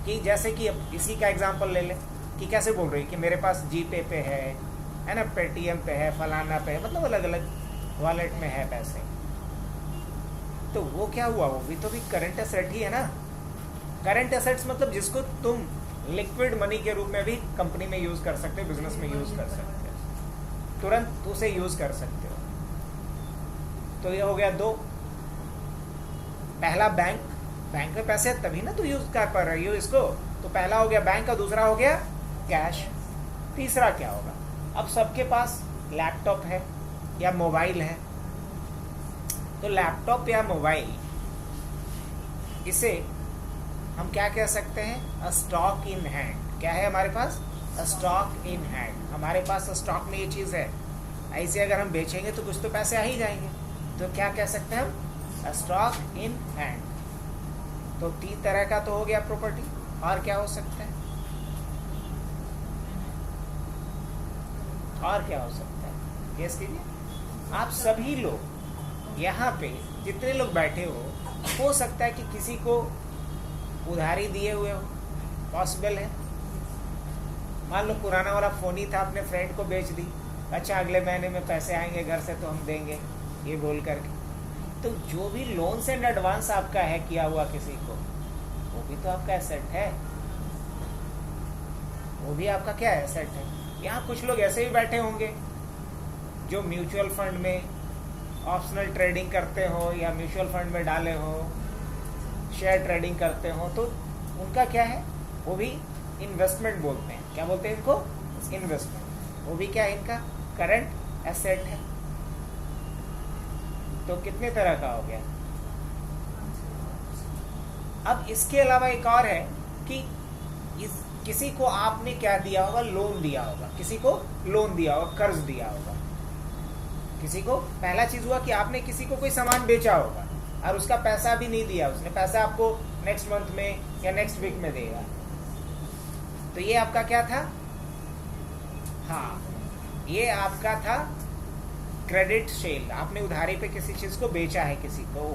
कि जैसे कि अब इसी का एग्जांपल ले लें कि कैसे बोल रही है कि मेरे पास जीपे पे है ना, पेटीएम पे है, फलाना पे है, मतलब अलग अलग वॉलेट में है पैसे। तो वो क्या हुआ, वो भी तो भी करंट एसेट ही है ना। करंट एसेट्स मतलब जिसको तुम लिक्विड मनी के रूप में भी कंपनी में यूज कर सकते हो, बिजनेस में यूज कर सकते हो, तुरंत उसे यूज कर सकते हो। तो ये हो गया 2। पहला बैंक में पैसे है तभी ना तू यूज कर पा रही हो इसको, तो पहला हो गया बैंक और दूसरा हो गया कैश। तीसरा क्या होगा, अब सबके पास लैपटॉप है या मोबाइल है, तो लैपटॉप या मोबाइल इसे हम क्या कह सकते हैं, अ स्टॉक इन हैंड। क्या है हमारे पास, अ स्टॉक इन हैंड। हमारे पास स्टॉक में ये चीज़ है, ऐसे अगर हम बेचेंगे तो कुछ तो पैसे आ ही जाएंगे, तो क्या कह सकते हैं हम, अ स्टॉक इन हैंड। तो 3 तरह का तो हो गया प्रॉपर्टी, और क्या हो सकता है, और क्या हो सकता है, गेस कीजिए। आप सभी लोग यहाँ पे जितने लोग बैठे हो सकता है कि किसी को उधारी दिए हुए हो, पॉसिबल है। मान लो पुराना वाला फ़ोन ही था, अपने फ्रेंड को बेच दी, अच्छा अगले महीने में पैसे आएंगे घर से तो हम देंगे, ये बोल करके। तो जो भी लोन्स एंड एडवांस आपका है किया हुआ किसी को, वो भी तो आपका एसेट है, वो भी आपका क्या एसेट है। यहाँ कुछ लोग ऐसे भी बैठे होंगे जो म्यूचुअल फंड में ऑप्शनल ट्रेडिंग करते हो या म्यूचुअल फंड में डाले हो, शेयर ट्रेडिंग करते हो, तो उनका क्या है, वो भी इन्वेस्टमेंट बोलते हैं। क्या बोलते हैं इनको, इन्वेस्टमेंट। वो भी क्या है, इनका करंट एसेट है। तो कितने तरह का हो गया। अब इसके अलावा एक और है कि किसी को आपने क्या दिया होगा, लोन दिया होगा, किसी को लोन दिया होगा, कर्ज दिया होगा किसी को। पहला चीज हुआ कि आपने किसी को कोई सामान बेचा होगा और उसका पैसा भी नहीं दिया, उसने पैसा आपको नेक्स्ट मंथ में या नेक्स्ट वीक में देगा, तो ये आपका क्या था, हाँ ये आपका था क्रेडिट सेल। आपने उधारी पे किसी चीज को बेचा है किसी को।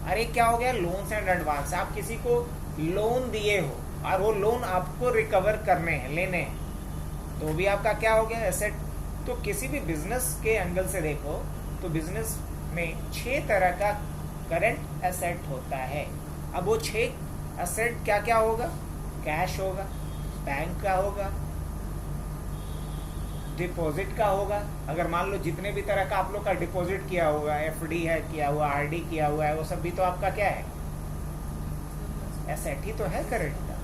अरे क्या हो गया, लोन्स एंड एडवांस। आप किसी को लोन दिए हो और वो लोन आपको रिकवर करने हैं, लेने हैं, तो भी आपका क्या हो गया, एसेट। तो किसी भी बिजनेस के एंगल से देखो तो बिजनेस में 6 तरह का करंट एसेट होता है। अब वो 6 एसेट क्या क्या होगा, कैश होगा, बैंक का होगा, डिपॉजिट का होगा। अगर मान लो जितने भी तरह का आप लोग का डिपॉजिट किया होगा, एफडी है किया हुआ, आरडी किया हुआ है, वो सब भी तो आपका क्या है, एसेट ही तो है करंट का।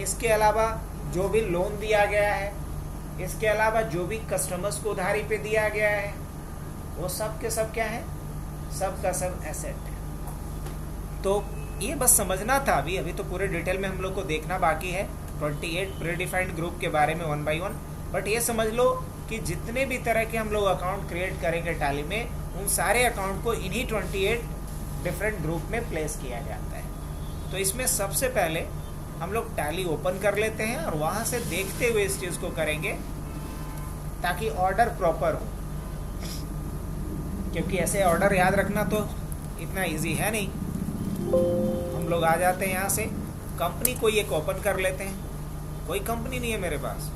इसके अलावा जो भी लोन दिया गया है, इसके अलावा जो भी कस्टमर्स को उधारी पे दिया गया है, वो सब के सब क्या है, सब का सब एसेट है। तो ये बस समझना था। अभी तो पूरे डिटेल में हम लोग को देखना बाकी है 28 प्रीडिफाइंड ग्रुप के बारे में 1 by 1। बट ये समझ लो कि जितने भी तरह के हम लोग अकाउंट क्रिएट करेंगे टैली में, उन सारे अकाउंट को इन्हीं 28 डिफरेंट ग्रुप में प्लेस किया जाता है। तो इसमें सबसे पहले हम लोग टैली ओपन कर लेते हैं और वहाँ से देखते हुए इस चीज़ को करेंगे ताकि ऑर्डर प्रॉपर हो, क्योंकि ऐसे ऑर्डर याद रखना तो इतना इजी है नहीं। हम लोग आ जाते हैं यहाँ से, कंपनी कोई एक ओपन कर लेते हैं। कोई कंपनी नहीं है मेरे पास,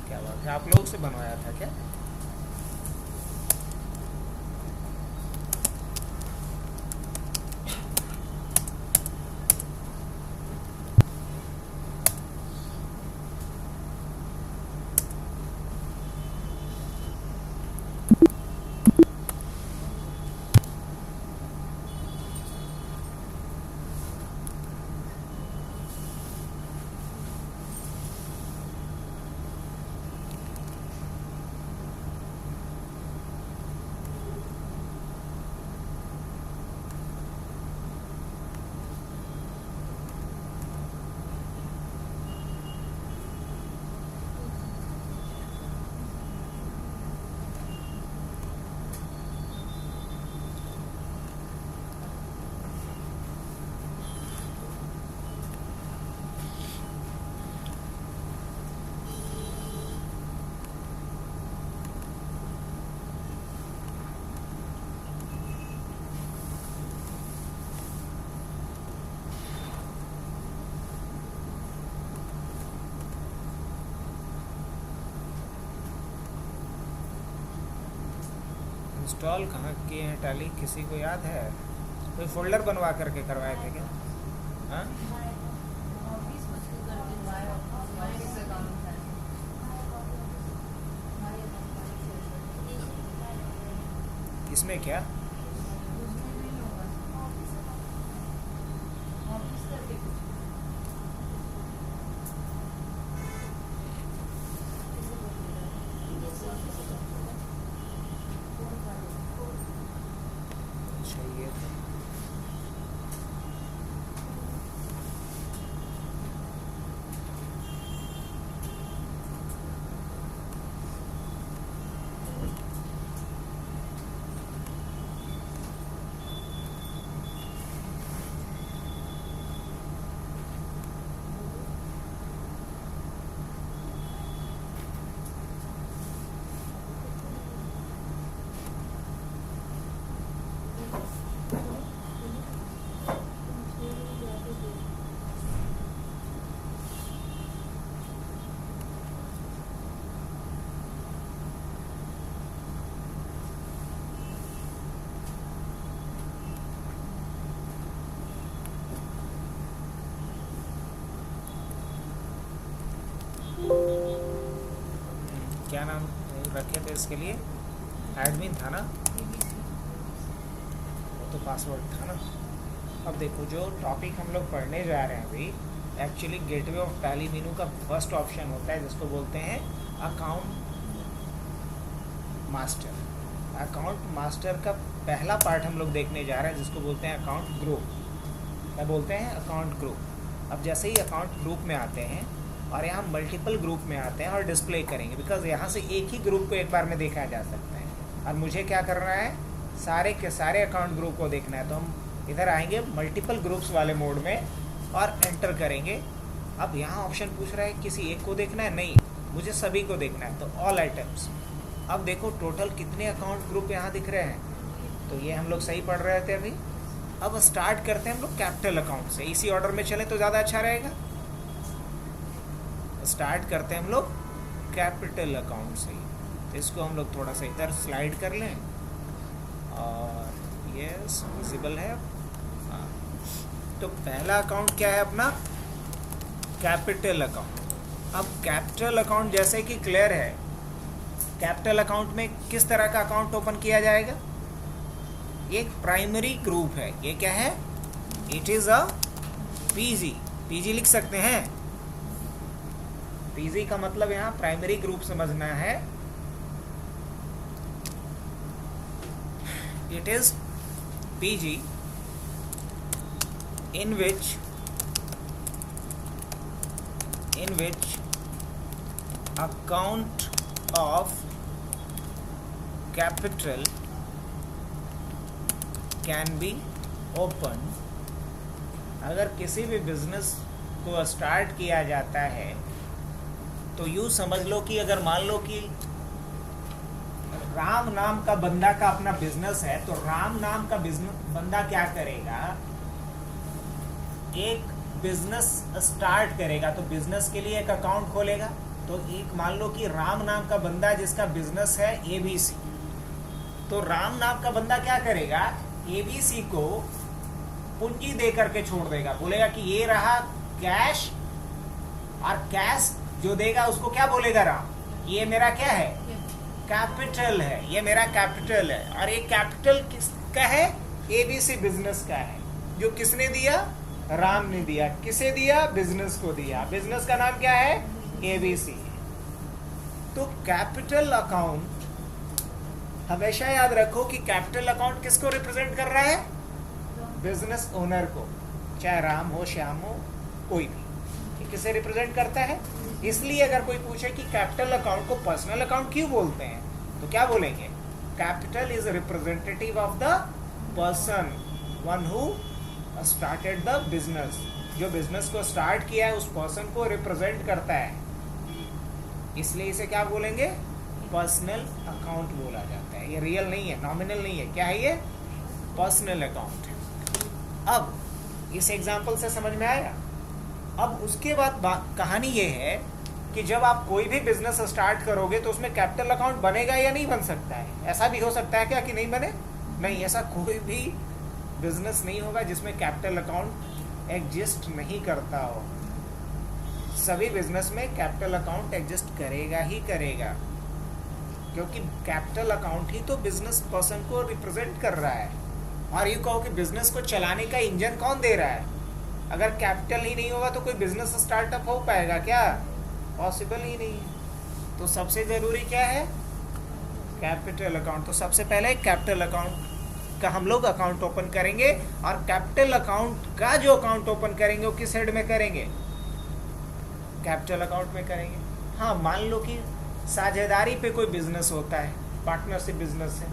क्या बात है, आप लोग से बनवाया था क्या? इंस्टॉल कहाँ किए हैं टैली, किसी को याद है? कोई फोल्डर बनवा करके करवाए थे क्या? हाँ इसमें क्या? चाहिए क्या नाम रखे थे इसके लिए? एडमिन था ना, वो तो पासवर्ड था ना। अब देखो जो टॉपिक हम लोग पढ़ने जा रहे हैं अभी, एक्चुअली गेटवे ऑफ टैली मेनू का फर्स्ट ऑप्शन होता है जिसको बोलते हैं अकाउंट मास्टर। अकाउंट मास्टर का पहला पार्ट हम लोग देखने जा रहे हैं जिसको बोलते हैं अकाउंट ग्रुप। क्या बोलते हैं? Account group. अब जैसे ही अकाउंट ग्रुप में आते हैं और यहाँ मल्टीपल ग्रुप में आते हैं और डिस्प्ले करेंगे, बिकॉज यहाँ से एक ही ग्रुप को एक बार में देखा जा सकता है और मुझे क्या करना है, सारे के सारे अकाउंट ग्रुप को देखना है। तो हम इधर आएंगे मल्टीपल ग्रुप्स वाले मोड में और एंटर करेंगे। अब यहाँ ऑप्शन पूछ रहा है किसी एक को देखना है, नहीं मुझे सभी को देखना है, तो ऑल आइटम्स। अब देखो टोटल कितने अकाउंट ग्रुप यहाँ दिख रहे हैं, तो ये हम लोग सही पढ़ रहे थे अभी। अब स्टार्ट करते हैं हम लोग कैपिटल अकाउंट से, इसी ऑर्डर में चले तो ज़्यादा अच्छा रहेगा। स्टार्ट करते हैं हम लोग कैपिटल अकाउंट से, तो इसको हम लोग थोड़ा सा इधर स्लाइड कर लें और यस विजिबल है। तो पहला अकाउंट क्या है अपना? Capital account. अब कैपिटल अकाउंट जैसे कि क्लियर है, कैपिटल अकाउंट में किस तरह का अकाउंट ओपन किया जाएगा? एक प्राइमरी ग्रुप है, ये क्या है? It is a PG. PG लिख सकते हैं। पीजी का मतलब यहाँ प्राइमरी ग्रुप समझना है। It is PG in which account of capital can be opened। अगर किसी भी बिजनेस को स्टार्ट किया जाता है तो यूँ समझ लो कि अगर मान लो कि राम नाम का बंदा का अपना बिजनेस है, तो राम नाम का बिजनेस बंदा क्या करेगा? एक बिजनेस स्टार्ट करेगा, तो बिजनेस के लिए एक अकाउंट खोलेगा। तो एक मान लो कि राम नाम का बंदा जिसका बिजनेस है एबीसी, तो राम नाम का बंदा क्या करेगा? एबीसी को पूंजी दे करके छोड़ देगा, बोलेगा कि ये रहा कैश, और कैश जो देगा उसको क्या बोलेगा? राम, ये मेरा क्या है? कैपिटल है, ये मेरा कैपिटल है। और ये कैपिटल किसका है? एबीसी बिजनेस का है। जो किसने दिया? राम ने दिया। किसे दिया? बिजनेस को दिया। बिजनेस का नाम क्या है? एबीसी। तो कैपिटल अकाउंट हमेशा याद रखो कि कैपिटल अकाउंट किसको रिप्रेजेंट कर रहा है? बिजनेस ओनर को, चाहे राम हो, श्याम हो, कोई भी। किसे रिप्रेजेंट करता है? इसलिए अगर कोई पूछे कि कैपिटल अकाउंट को पर्सनल अकाउंट क्यों बोलते हैं, तो क्या बोलेंगे? Capital is representative of the person, one who started the business. जो बिजनेस को स्टार्ट किया है उस पर्सन को रिप्रेजेंट करता है, इसलिए इसे क्या बोलेंगे? पर्सनल अकाउंट बोला जाता है। ये रियल नहीं है, नॉमिनल नहीं है। क्या है ये? पर्सनल अकाउंट है। अब इस एग्जांपल से समझ में आया। अब उसके बाद कहानी ये है कि जब आप कोई भी बिजनेस स्टार्ट करोगे तो उसमें कैपिटल अकाउंट बनेगा या नहीं बन सकता है? ऐसा भी हो सकता है क्या कि नहीं बने? नहीं, ऐसा कोई भी बिजनेस नहीं होगा जिसमें कैपिटल अकाउंट एग्जिस्ट नहीं करता हो। सभी बिजनेस में कैपिटल अकाउंट एग्जिस्ट करेगा ही करेगा। क्योंकि कैपिटल अकाउंट ही तो बिजनेस पर्सन को रिप्रेजेंट कर रहा है। और ये कहो कि बिजनेस को चलाने का इंजन कौन दे रहा है? अगर कैपिटल ही नहीं होगा तो कोई बिजनेस स्टार्टअप हो पाएगा क्या? पॉसिबल ही नहीं है। तो सबसे ज़रूरी क्या है? Capital account. तो सबसे पहले कैपिटल अकाउंट का हम लोग अकाउंट ओपन करेंगे, और कैपिटल अकाउंट का जो अकाउंट ओपन करेंगे वो किस हेड में करेंगे? कैपिटल अकाउंट में करेंगे। हाँ, मान लो कि साझेदारी पे कोई बिजनेस होता है, पार्टनरशिप बिजनेस है,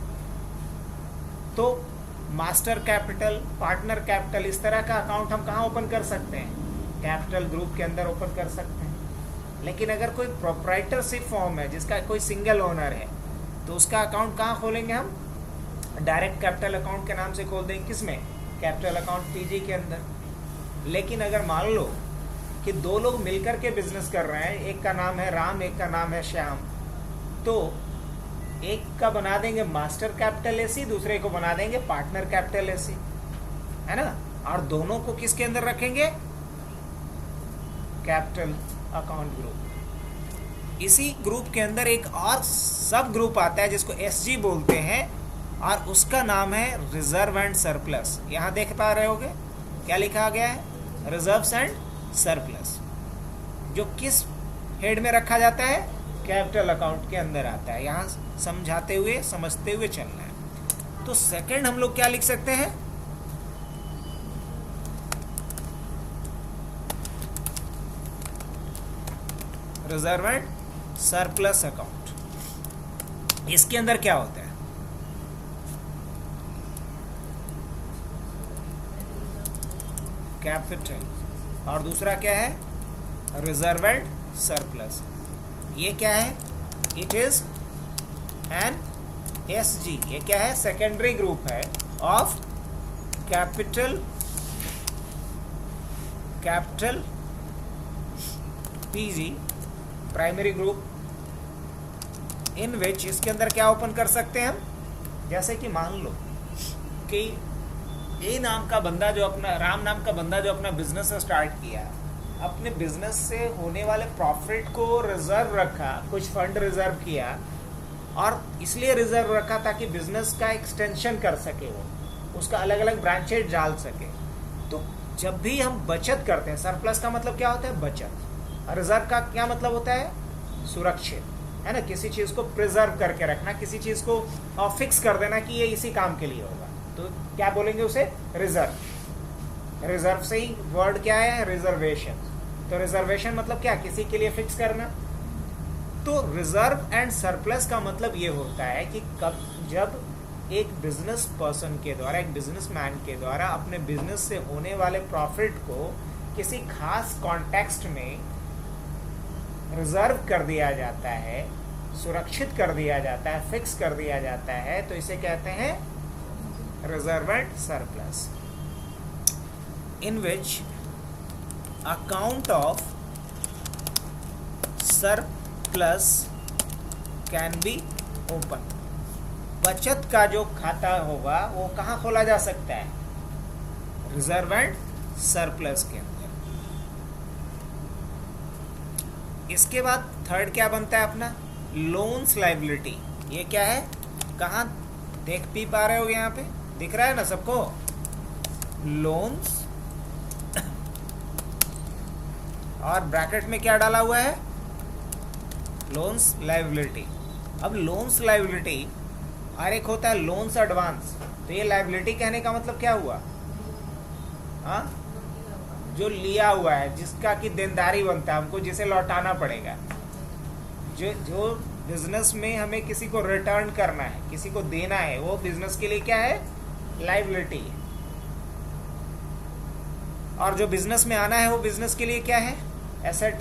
तो मास्टर कैपिटल, पार्टनर कैपिटल, इस तरह का अकाउंट हम कहाँ ओपन कर सकते हैं? कैपिटल ग्रुप के अंदर ओपन कर सकते हैं। लेकिन अगर कोई प्रोप्राइटरशिप फॉर्म है जिसका कोई सिंगल ओनर है, तो उसका अकाउंट कहाँ खोलेंगे हम? डायरेक्ट कैपिटल अकाउंट के नाम से खोल देंगे। किसमें? कैपिटल अकाउंट पीजी के अंदर। लेकिन अगर मान लो कि दो लोग मिलकर के बिजनेस कर रहे हैं, एक का नाम है राम, एक का नाम है श्याम, तो एक का बना देंगे मास्टर कैपिटल एसी, दूसरे को बना देंगे पार्टनर कैपिटल एसी, है ना? और दोनों को किसके अंदर रखेंगे? Capital account group. इसी ग्रुप के अंदर एक और सब ग्रुप आता है जिसको एसजी बोलते हैं, और उसका नाम है रिजर्व एंड सरप्लस। यहाँ देख पा रहे होगे क्या लिखा गया है? रिजर्व्स एंड सरप्लस, जो किस हेड में रखा जाता है? कैपिटल अकाउंट के अंदर आता है। यहाँ समझाते हुए, समझते हुए चलना है। तो सेकंड हम लोग क्या लिख सकते हैं? Reserve and surplus account. इसके अंदर क्या होता है? कैपिटल, और दूसरा क्या है? Reserve and surplus. ये क्या है? It is an SG. ये क्या है? सेकेंडरी ग्रुप है of capital PG, primary group, in which, इसके अंदर क्या ओपन कर सकते हैं हम? जैसे कि मान लो कि ए नाम का बंदा जो अपना, राम नाम का बंदा जो अपना बिजनेस स्टार्ट किया, अपने बिजनेस से होने वाले प्रॉफिट को रिजर्व रखा, कुछ फंड रिजर्व किया, और इसलिए रिजर्व रखा ताकि बिजनेस का एक्सटेंशन कर सके, वो उसका अलग अलग ब्रांचेज डाल सके। तो जब भी हम बचत करते हैं, सरप्लस का मतलब क्या होता है? बचत। रिजर्व का क्या मतलब होता है? सुरक्षित, है ना? किसी चीज़ को प्रिजर्व करके रखना, किसी चीज़ को फिक्स कर देना कि ये इसी काम के लिए होगा, तो क्या बोलेंगे उसे? रिजर्व। रिजर्व से ही वर्ड क्या है? रिजर्वेशन। तो रिजर्वेशन मतलब क्या? किसी के लिए फिक्स करना। तो रिजर्व एंड सरप्लस का मतलब ये होता है कि कब जब एक बिजनेस पर्सन के द्वारा, एक बिजनेसमैन के द्वारा अपने बिजनेस से होने वाले प्रॉफिट को किसी खास कॉन्टेक्स्ट में रिजर्व कर दिया जाता है, सुरक्षित कर दिया जाता है, फिक्स कर दिया जाता है, तो इसे कहते हैं reserve and surplus, in which account of surplus can be open. बचत का जो खाता होगा वो कहाँ खोला जा सकता है? रिजर्व एंड सरप्लस के अंदर। इसके बाद थर्ड क्या बनता है अपना? Loans liability. ये क्या है? कहाँ देख पी पा रहे हो? यहाँ पे दिख रहा है ना सबको? लोन्स, और ब्रैकेट में क्या डाला हुआ है? Loans liability. अब लोन्स लायबिलिटी और एक होता है लोन्स एडवांस। तो ये लायबिलिटी कहने का मतलब क्या हुआ? हाँ, जो लिया हुआ है, जिसका कि देनदारी बनता है हमको, जिसे लौटाना पड़ेगा, जो बिजनेस में हमें किसी को रिटर्न करना है, किसी को देना है, वो बिजनेस के लिए क्या है? लायबिलिटी। और जो बिजनेस में आना है वो बिजनेस के लिए क्या है? एसेट।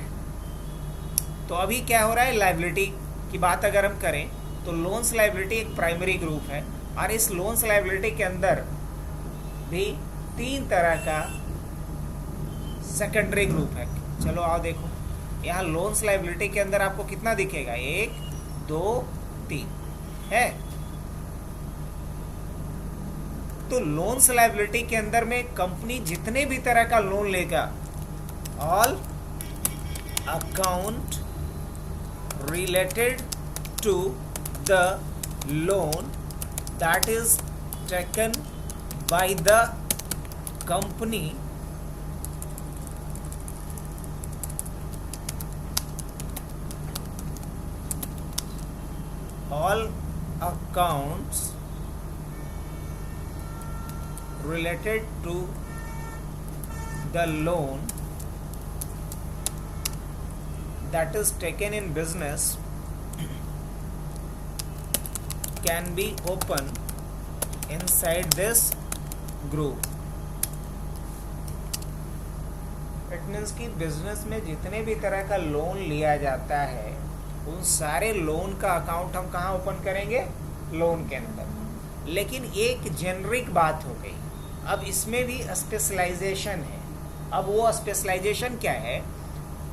तो अभी क्या हो रहा है? लायबिलिटी की बात अगर हम करें तो लोन्स लायबिलिटी एक प्राइमरी ग्रुप है, और इस लोन्स लायबिलिटी के अंदर भी 3 तरह का सेकेंडरी ग्रुप है। चलो आओ देखो, यहाँ लोन्स लायबिलिटी के अंदर आपको कितना दिखेगा? 1 2 3 है। तो लोन्स लायबिलिटी के अंदर में कंपनी जितने भी तरह का लोन लेगा, all account related to the loan that is taken by the company all accounts related to the loan that is taken in business can be open inside this group. It means कि business में जितने भी तरह का loan लिया जाता है उन सारे लोन का अकाउंट हम कहाँ ओपन करेंगे? लोन के अंदर। लेकिन एक जेनरिक बात हो गई, अब इसमें भी स्पेशलाइजेशन है। अब वो स्पेशलाइजेशन क्या है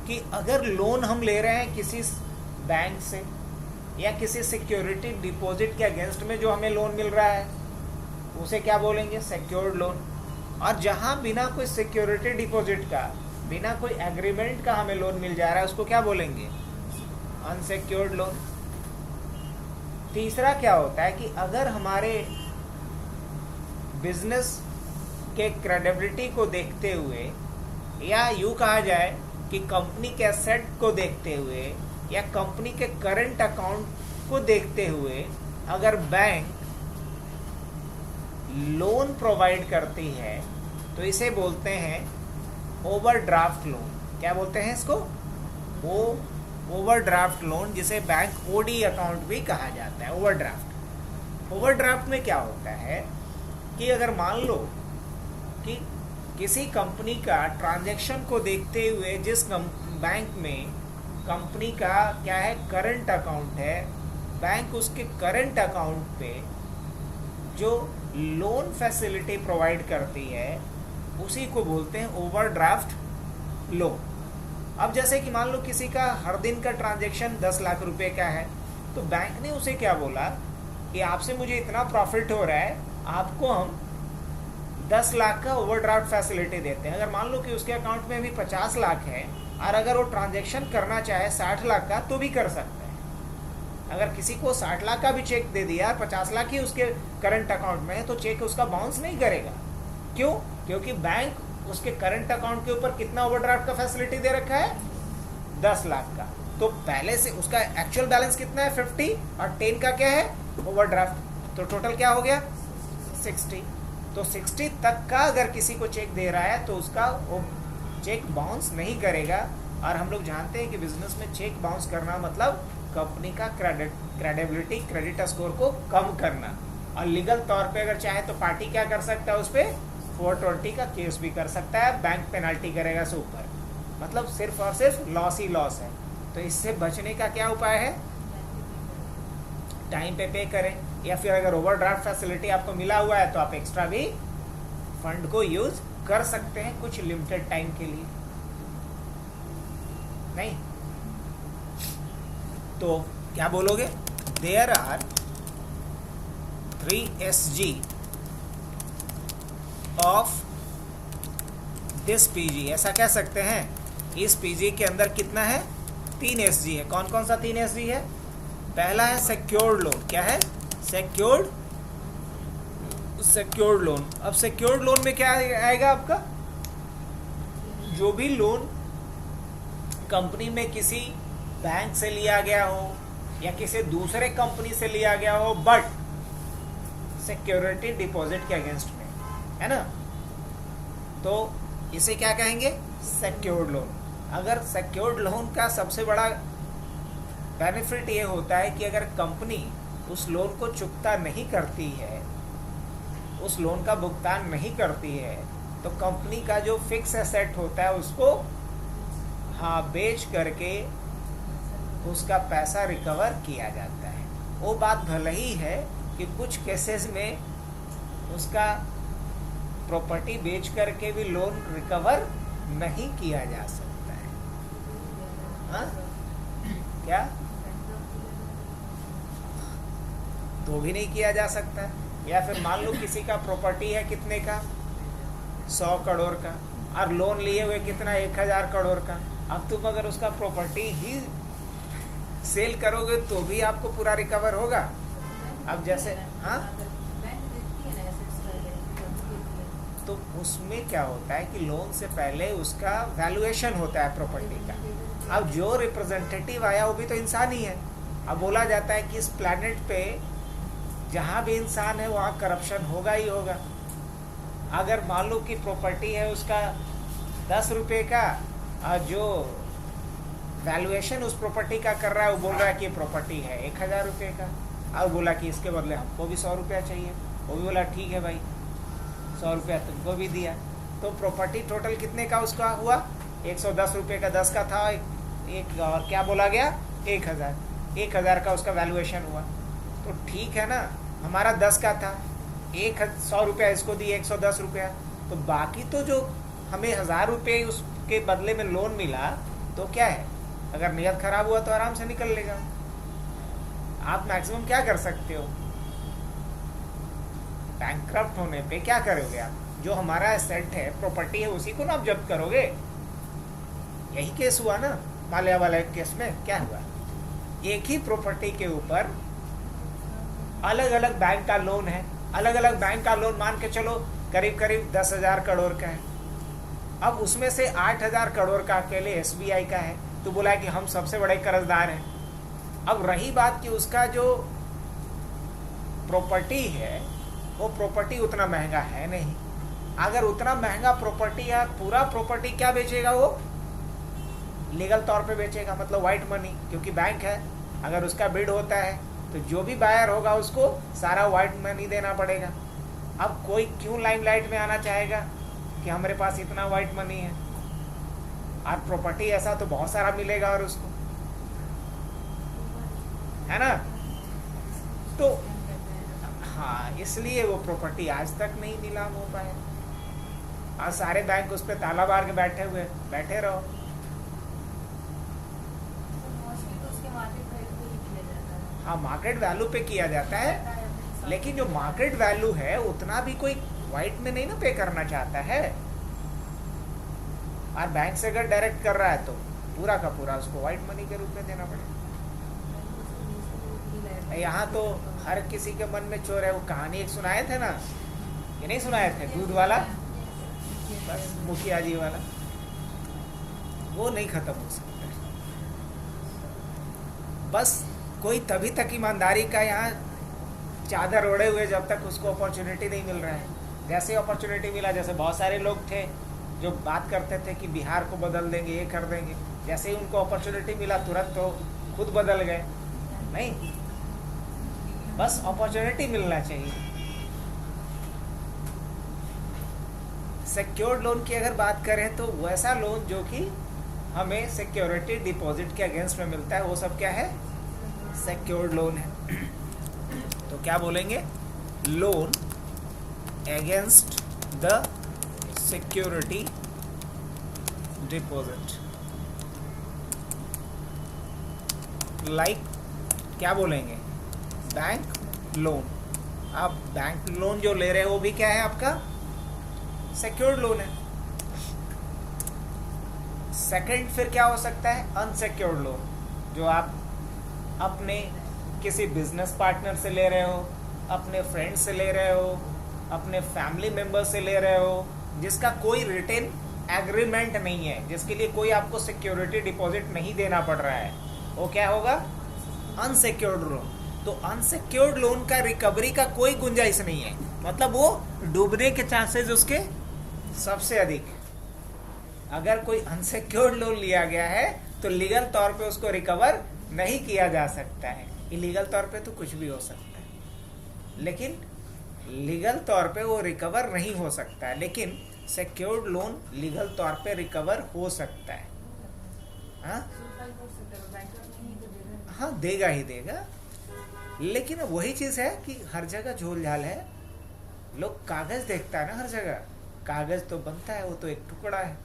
कि अगर लोन हम ले रहे हैं किसी बैंक से या किसी सिक्योरिटी डिपॉजिट के अगेंस्ट में जो हमें लोन मिल रहा है उसे क्या बोलेंगे? Secured loan. और जहां बिना कोई सिक्योरिटी डिपॉजिट का, बिना कोई एग्रीमेंट का हमें लोन मिल जा रहा है उसको क्या बोलेंगे? Unsecured loan. तीसरा क्या होता है कि अगर हमारे बिजनेस के क्रेडिबिलिटी को देखते हुए या यूँ कहा जाए कि कंपनी के एसेट को देखते हुए या कंपनी के करंट अकाउंट को देखते हुए अगर बैंक लोन प्रोवाइड करती है तो इसे बोलते हैं ओवरड्राफ्ट लोन। क्या बोलते हैं इसको? वो ओवरड्राफ्ट लोन, जिसे बैंक ओडी अकाउंट भी कहा जाता है। ओवरड्राफ्ट में क्या होता है कि अगर मान लो कि किसी कंपनी का ट्रांजैक्शन को देखते हुए जिस बैंक में कंपनी का क्या है, करंट अकाउंट है, बैंक उसके करंट अकाउंट पे जो लोन फैसिलिटी प्रोवाइड करती है उसी को बोलते हैं ओवरड्राफ्ट लोन। अब जैसे कि मान लो किसी का हर दिन का ट्रांजैक्शन 10 लाख रुपए का है तो बैंक ने उसे क्या बोला कि आपसे मुझे इतना प्रॉफिट हो रहा है, आपको हम 10 लाख का ओवरड्राफ्ट फैसिलिटी देते हैं। अगर मान लो कि उसके अकाउंट में भी 50 लाख है और अगर वो ट्रांजैक्शन करना चाहे 60 लाख का तो भी कर सकता है। अगर किसी को 60 लाख का भी चेक दे दिया और 50 लाख ही उसके करंट अकाउंट में है तो चेक उसका बाउंस नहीं करेगा। क्यों? क्योंकि बैंक उसके करंट अकाउंट के ऊपर कितना ओवरड्राफ्ट का फैसिलिटी दे रखा है? 10 लाख का। तो पहले से उसका एक्चुअल बैलेंस कितना है? 50, और 10 का क्या है? ओवरड्राफ्ट। तो टोटल क्या हो गया? 60। तो 60 तक का अगर किसी को चेक दे रहा है तो उसका वो चेक बाउंस नहीं करेगा। और हम लोग जानते हैं कि बिजनेस में चेक बाउंस करना मतलब कंपनी का क्रेडिबिलिटी, क्रेडिट स्कोर को कम करना। और लीगल तौर पे अगर चाहे तो पार्टी क्या कर सकता है? उस पर 420 का केस भी कर सकता है, बैंक पेनल्टी करेगा से ऊपर। मतलब सिर्फ और सिर्फ लॉस ही लॉस है। तो इससे बचने का क्या उपाय है? टाइम पे करें, या फिर अगर ओवरड्राफ्ट फैसिलिटी आपको मिला हुआ है तो आप एक्स्ट्रा भी फंड को यूज कर सकते हैं कुछ लिमिटेड टाइम के लिए। नहीं तो क्या बोलोगे? There are 3 SG of this PG। ऐसा कह सकते हैं इस PG के अंदर कितना है? 3 SG है। कौन कौन सा 3 SG है? पहला है सिक्योर्ड लोन। क्या है? Secured loan. अब सिक्योर्ड लोन में क्या आएगा आपका? जो भी लोन कंपनी में किसी बैंक से लिया गया हो या किसी दूसरे कंपनी से लिया गया हो बट सिक्योरिटी डिपॉजिट के अगेंस्ट में, है ना, तो इसे क्या कहेंगे? Secured loan. अगर सिक्योर्ड लोन का सबसे बड़ा बेनिफिट ये होता है कि अगर कंपनी उस लोन को चुकता नहीं करती है, उस लोन का भुगतान नहीं करती है, तो कंपनी का जो फिक्स एसेट होता है उसको बेच करके उसका पैसा रिकवर किया जाता है। वो बात भले ही है कि कुछ केसेस में उसका प्रॉपर्टी बेच करके भी लोन रिकवर नहीं किया जा सकता है। हाँ? क्या? तो भी नहीं किया जा सकता। या फिर मान लो किसी का प्रॉपर्टी है कितने का? 100 करोड़ का, और लोन लिए हुए कितना? 1000 करोड़ का। अब तुम अगर उसका प्रॉपर्टी ही सेल करोगे तो भी आपको पूरा रिकवर होगा। अब जैसे हाँ, तो उसमें क्या होता है कि लोन से पहले उसका वैल्यूएशन होता है प्रॉपर्टी का। अब जो रिप्रेजेंटेटिव आया वो भी तो इंसान ही है। अब बोला जाता है कि इस प्लैनेट पे जहाँ भी इंसान है वहाँ करप्शन होगा ही होगा। अगर मान लो कि प्रॉपर्टी है उसका 10 रुपये का, और जो वैल्यूएशन उस प्रॉपर्टी का कर रहा है वो बोल रहा है कि ये प्रॉपर्टी है 1000 रुपये का, और बोला कि इसके बदले हमको भी 100 रुपया चाहिए। वो भी बोला ठीक है भाई 100 रुपया तुमको भी दिया। तो प्रॉपर्टी टोटल कितने का उसका हुआ? 110 रुपये का 10 का था, एक और क्या बोला गया 1000 का उसका वैल्यूएशन हुआ। तो ठीक है ना, हमारा 10 का था, 100 रुपया इसको दिए 110 रुपया, तो बाकी तो जो हमें 1000 रुपये उसके बदले में लोन मिला तो क्या है, अगर नियत खराब हुआ तो आराम से निकल लेगा। आप मैक्सिमम क्या कर सकते हो, बैंकक्रप्ट होने पे क्या करोगे आप? जो हमारा एसेट है, प्रॉपर्टी है, उसी को ना आप जब्त करोगे। यही केस हुआ ना माल्या वाले केस में। क्या हुआ, एक ही प्रॉपर्टी के ऊपर अलग अलग बैंक का लोन है, अलग अलग बैंक का लोन मान के चलो करीब करीब 10,000 करोड़ का है। अब उसमें से 8,000 करोड़ का अकेले एसबीआई का है, तो बोला कि हम सबसे बड़े कर्जदार हैं। अब रही बात कि उसका जो प्रॉपर्टी है वो प्रॉपर्टी उतना महंगा है नहीं। अगर उतना महंगा प्रॉपर्टी है, पूरा प्रॉपर्टी क्या बेचेगा वो? लीगल तौर पे बेचेगा, मतलब वाइट मनी, क्योंकि बैंक है। अगर उसका बिड होता है तो जो भी बायर होगा उसको सारा वाइट मनी देना पड़ेगा। अब कोई क्यों लाइमलाइट में आना चाहेगा कि हमारे पास इतना वाइट मनी है, और प्रॉपर्टी ऐसा तो बहुत सारा मिलेगा और उसको, है ना? तो हाँ, इसलिए वो प्रॉपर्टी आज तक नहीं नीलाम हो पाए, और सारे बैंक उस पर ताला मार के बैठे रहो। हाँ, मार्केट वैल्यू पे किया जाता है, लेकिन जो मार्केट वैल्यू है उतना भी कोई वाइट में नहीं ना पे करना चाहता है। और बैंक से अगर डायरेक्ट कर रहा है तो पूरा का पूरा उसको वाइट मनी के रूप में देना पड़ेगा। यहाँ तो हर किसी के मन में चोर है। वो कहानी एक सुनाए थे ना, ये नहीं सुनाए थे, दूध वाला, बस मुखिया जी वाला, वो नहीं खत्म हो सकता। बस कोई तभी तक ईमानदारी का यहाँ चादर ओढ़े हुए जब तक उसको अपॉर्चुनिटी नहीं मिल रहा है। जैसे अपॉर्चुनिटी मिला, जैसे बहुत सारे लोग थे जो बात करते थे कि बिहार को बदल देंगे, ये कर देंगे, जैसे ही उनको अपॉर्चुनिटी मिला तुरंत तो खुद बदल गए। नहीं, बस अपॉर्चुनिटी मिलना चाहिए। सिक्योर्ड लोन की अगर बात करें तो वैसा लोन जो कि हमें सिक्योरिटी डिपॉजिट के अगेंस्ट में मिलता है, वो सब क्या है? सिक्योर्ड लोन है। तो क्या बोलेंगे? Loan against the security deposit. Like क्या बोलेंगे? Bank loan. आप बैंक लोन जो ले रहे हो वो भी क्या है? आपका सिक्योर्ड लोन है। सेकंड फिर क्या हो सकता है? अनसिक्योर्ड लोन, जो आप अपने किसी बिजनेस पार्टनर से ले रहे हो, अपने फ्रेंड से ले रहे हो, अपने फैमिली मेंबर से ले रहे हो, जिसका कोई रिटेन एग्रीमेंट नहीं है, जिसके लिए कोई आपको सिक्योरिटी डिपॉजिट नहीं देना पड़ रहा है, वो क्या होगा? Unsecured loan. तो अनसिक्योर्ड लोन का रिकवरी का कोई गुंजाइश नहीं है, मतलब वो डूबने के चांसेस उसके सबसे अधिक। अगर कोई अनसिक्योर्ड लोन लिया गया है तो लीगल तौर पे उसको रिकवर नहीं किया जा सकता है। इलीगल तौर पे तो कुछ भी हो सकता है, लेकिन लीगल तौर पे वो रिकवर नहीं हो सकता है। लेकिन सिक्योर्ड लोन लीगल तौर पे रिकवर हो सकता है। हाँ, देगा ही देगा, लेकिन वही चीज है कि हर जगह झोल झाल है। लोग कागज देखता है ना हर जगह, कागज तो बनता है, वो तो एक टुकड़ा है।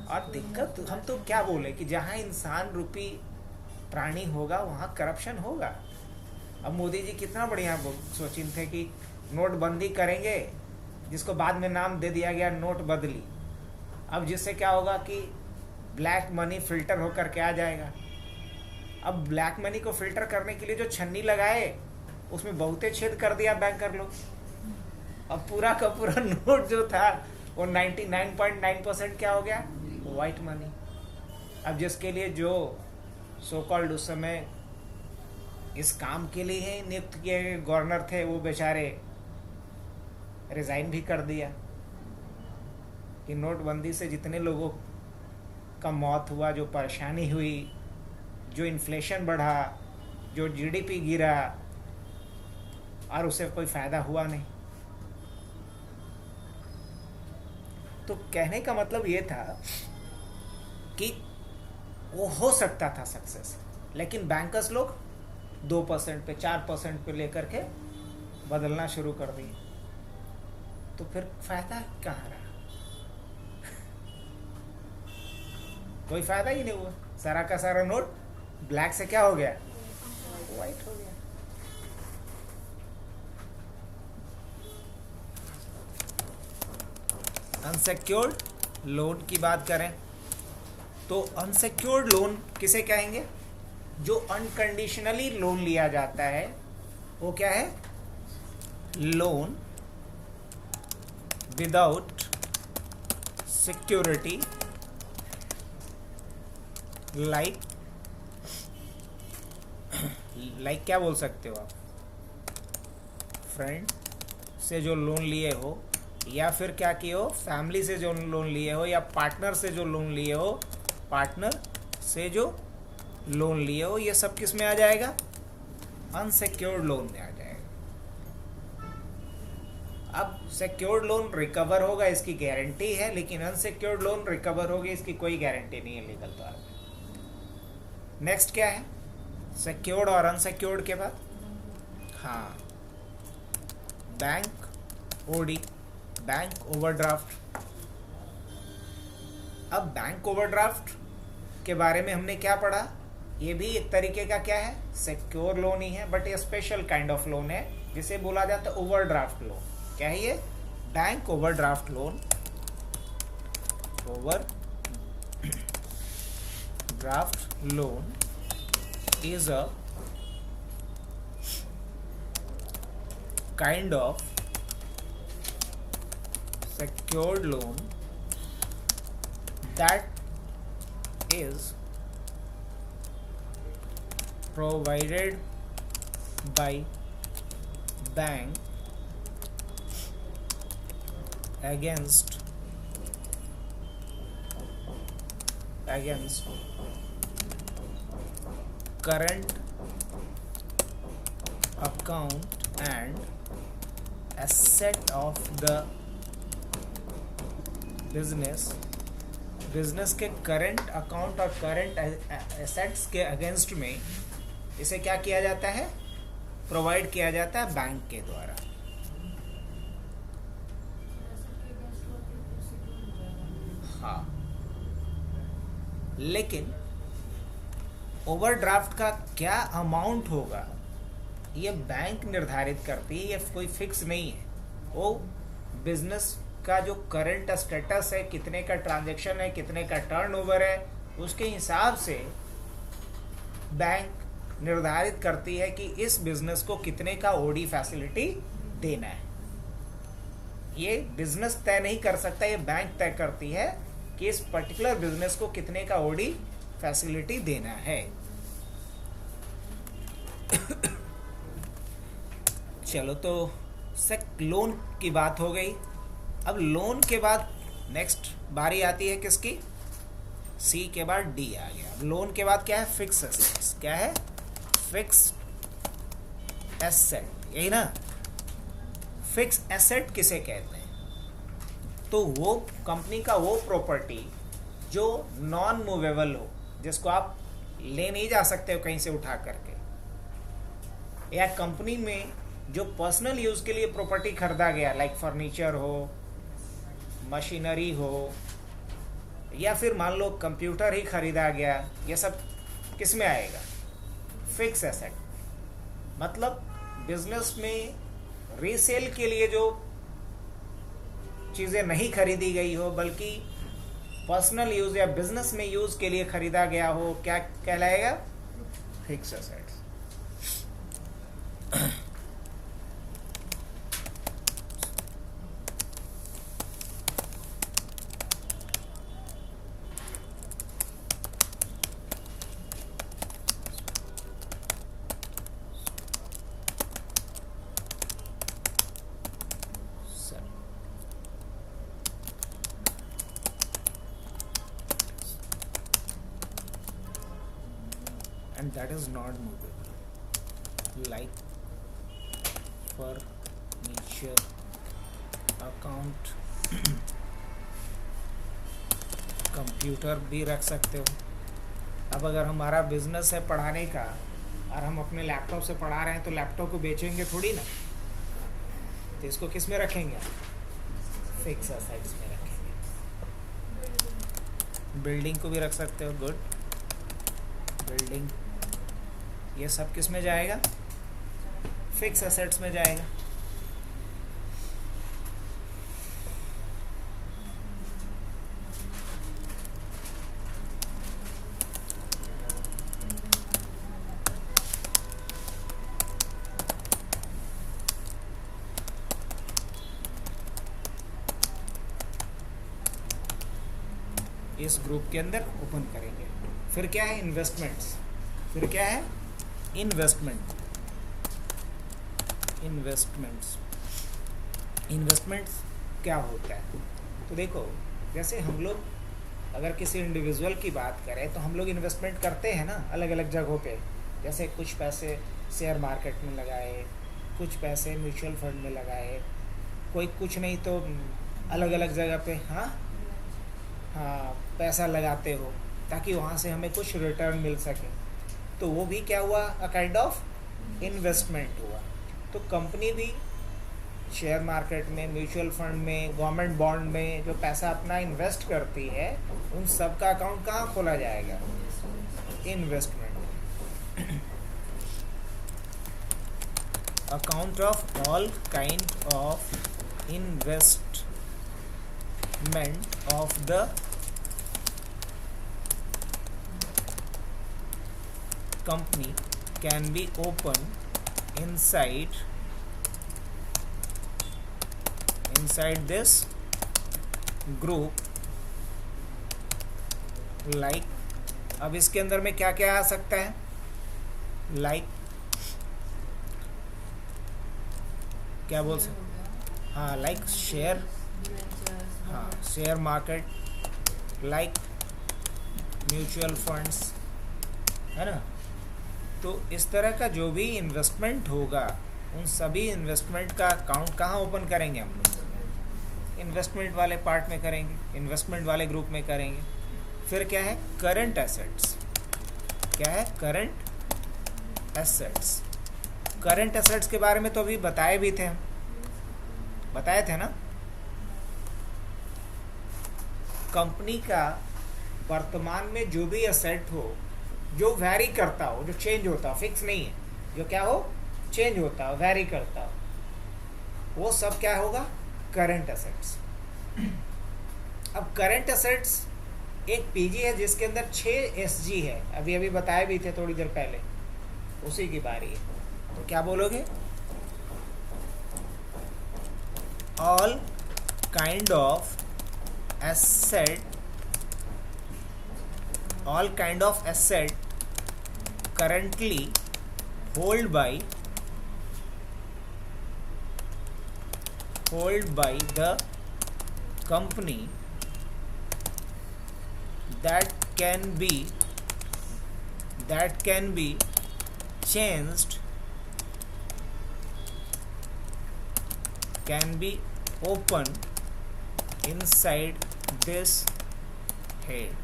और दिक्कत हम तो क्या बोले कि जहाँ इंसान रूपी प्राणी होगा वहाँ करप्शन होगा। अब मोदी जी कितना बढ़िया सोचिन थे कि नोटबंदी करेंगे, जिसको बाद में नाम दे दिया गया नोट बदली। अब जिससे क्या होगा कि ब्लैक मनी फिल्टर होकर के आ जाएगा। अब ब्लैक मनी को फिल्टर करने के लिए जो छन्नी लगाए उसमें बहुते छेद कर दिया बैंकर लोग। अब पूरा का पूरा नोट जो था वो 99.9% क्या हो गया, वाइट मनी। अब जिसके लिए जो सो कॉल्ड उस समय इस काम के लिए ही नियुक्त किए गए गवर्नर थे, वो बेचारे रिजाइन भी कर दिया कि नोटबंदी से जितने लोगों का मौत हुआ, जो परेशानी हुई, जो इन्फ्लेशन बढ़ा, जो जीडीपी गिरा, और उससे कोई फायदा हुआ नहीं। तो कहने का मतलब ये था कि वो हो सकता था सक्सेस, लेकिन बैंकर्स लोग 2% पे 4% पे लेकर के बदलना शुरू कर दिए, तो फिर फायदा कहाँ रहा? कोई फायदा ही नहीं हुआ। सारा का सारा नोट ब्लैक से क्या हो गया, वाइट हो गया। अनसेक्योर्ड लोन की बात करें तो अनसेक्योर्ड लोन किसे कहेंगे? जो अनकंडीशनली लोन लिया जाता है वो क्या है? लोन विदाउट सिक्योरिटी, लाइक क्या बोल सकते हो आप? फ्रेंड से जो लोन लिए हो, या फिर क्या किए हो, फैमिली से जो लोन लिए हो, या पार्टनर से जो लोन लिए हो, पार्टनर से जो लोन लिए हो, ये सब किस में आ जाएगा? अनसिक्योर्ड लोन में आ जाएगा। अब सिक्योर्ड लोन रिकवर होगा, इसकी गारंटी है, लेकिन अनसिक्योर्ड लोन रिकवर होगी, इसकी कोई गारंटी नहीं है लीगल तौर पे। नेक्स्ट क्या है सिक्योर्ड और अनसिक्योर्ड के बाद? हाँ, बैंक ओडी, बैंक ओवरड्राफ्ट। अब बैंक ओवरड्राफ्ट के बारे में हमने क्या पढ़ा? ये भी एक तरीके का क्या है, सिक्योर लोन ही है, बट ये स्पेशल काइंड ऑफ लोन है जिसे बोला जाता है ओवरड्राफ्ट लोन। क्या है ये? Bank overdraft loan. Overdraft loan is a kind of secured loan that is provided by bank against current account and asset of the business के करंट अकाउंट और करंट एसेट्स के अगेंस्ट में इसे क्या किया जाता है? प्रोवाइड किया जाता है बैंक के द्वारा। हाँ, लेकिन ओवरड्राफ्ट का क्या अमाउंट होगा ये बैंक निर्धारित करती है, ये कोई फिक्स नहीं है। वो बिजनेस का जो करंट स्टेटस है, कितने का ट्रांजैक्शन है, कितने का टर्नओवर है, उसके हिसाब से बैंक निर्धारित करती है कि इस बिजनेस को कितने का ओडी फैसिलिटी देना है। ये बिजनेस तय नहीं कर सकता, ये बैंक तय करती है कि इस पर्टिकुलर बिजनेस को कितने का ओडी फैसिलिटी देना है। चलो, तो लोन की बात हो गई। अब लोन के बाद नेक्स्ट बारी आती है किसकी? सी के बाद डी आ गया। अब लोन के बाद क्या है? Fix assets. क्या है? फिक्स एसेट, यही ना? फिक्स एसेट किसे कहते हैं? तो वो कंपनी का वो प्रॉपर्टी जो नॉन मूवेबल हो, जिसको आप ले नहीं जा सकते हो कहीं से उठा करके, या कंपनी में जो पर्सनल यूज़ के लिए प्रॉपर्टी खरीदा गया, लाइक फर्नीचर हो, मशीनरी हो, या फिर मान लो कंप्यूटर ही खरीदा गया, ये सब किस में आएगा? Fix asset. मतलब बिजनेस में रीसेल के लिए जो चीज़ें नहीं खरीदी गई हो, बल्कि पर्सनल यूज या बिजनेस में यूज के लिए खरीदा गया हो, क्या कहलाएगा? Fix assets. And that is not movable, like furniture account computer भी रख सकते हो। अब अगर हमारा बिजनेस है पढ़ाने का और हम अपने लैपटॉप से पढ़ा रहे हैं तो लैपटॉप को बेचेंगे थोड़ी ना, तो इसको किस में रखेंगे? फिक्स एसेट्स में रखेंगे। बिल्डिंग को भी रख सकते हो, गुड। बिल्डिंग, ये सब किस में जाएगा? फिक्स एसेट्स में जाएगा। इस ग्रुप के अंदर ओपन करेंगे। फिर क्या है? इन्वेस्टमेंट्स। फिर क्या है? इन्वेस्टमेंट्स। इन्वेस्टमेंट्स क्या होता है? तो देखो, जैसे हम लोग अगर किसी इंडिविजुअल की बात करें तो हम लोग इन्वेस्टमेंट करते हैं ना अलग अलग जगहों पे। जैसे कुछ पैसे शेयर मार्केट में लगाए, कुछ पैसे म्यूचुअल फंड में लगाए, कोई कुछ नहीं तो अलग अलग जगह पे हाँ पैसा लगाते हो ताकि वहाँ से हमें कुछ रिटर्न मिल सके। तो वो भी क्या हुआ? अ काइंड ऑफ इन्वेस्टमेंट हुआ। तो कंपनी भी शेयर मार्केट में, म्यूचुअल फंड में, गवर्नमेंट बॉन्ड में जो पैसा अपना इन्वेस्ट करती है उन सब का अकाउंट कहाँ खोला जाएगा? Investment. Account of all kind of investment of the company can be opened inside this group, like, अब इसके अंदर में क्या क्या आ सकता है? like, क्या बोल सकते? हाँ, like शेयर, हाँ share market, like mutual funds, है ना। तो इस तरह का जो भी इन्वेस्टमेंट होगा उन सभी इन्वेस्टमेंट का अकाउंट कहाँ ओपन करेंगे हम लोग? इन्वेस्टमेंट वाले पार्ट में करेंगे, इन्वेस्टमेंट वाले ग्रुप में करेंगे। फिर क्या है? Current assets. क्या है? Current assets. करंट एसेट्स के बारे में तो अभी बताए भी थे हम, बताए थे ना। कंपनी का वर्तमान में जो भी एसेट हो, जो वैरी करता हो, जो चेंज होता हो, फिक्स नहीं है, जो क्या हो? चेंज होता हो, वैरी करता हो, वो सब क्या होगा? Current assets. अब करंट एसेट्स एक पीजी है जिसके अंदर 6 एसजी है, अभी अभी बताए भी थे थोड़ी देर पहले, उसी की बारी है। तो क्या बोलोगे? All kind of asset, all kind of asset currently hold by the company that can be changed, can be opened inside this head।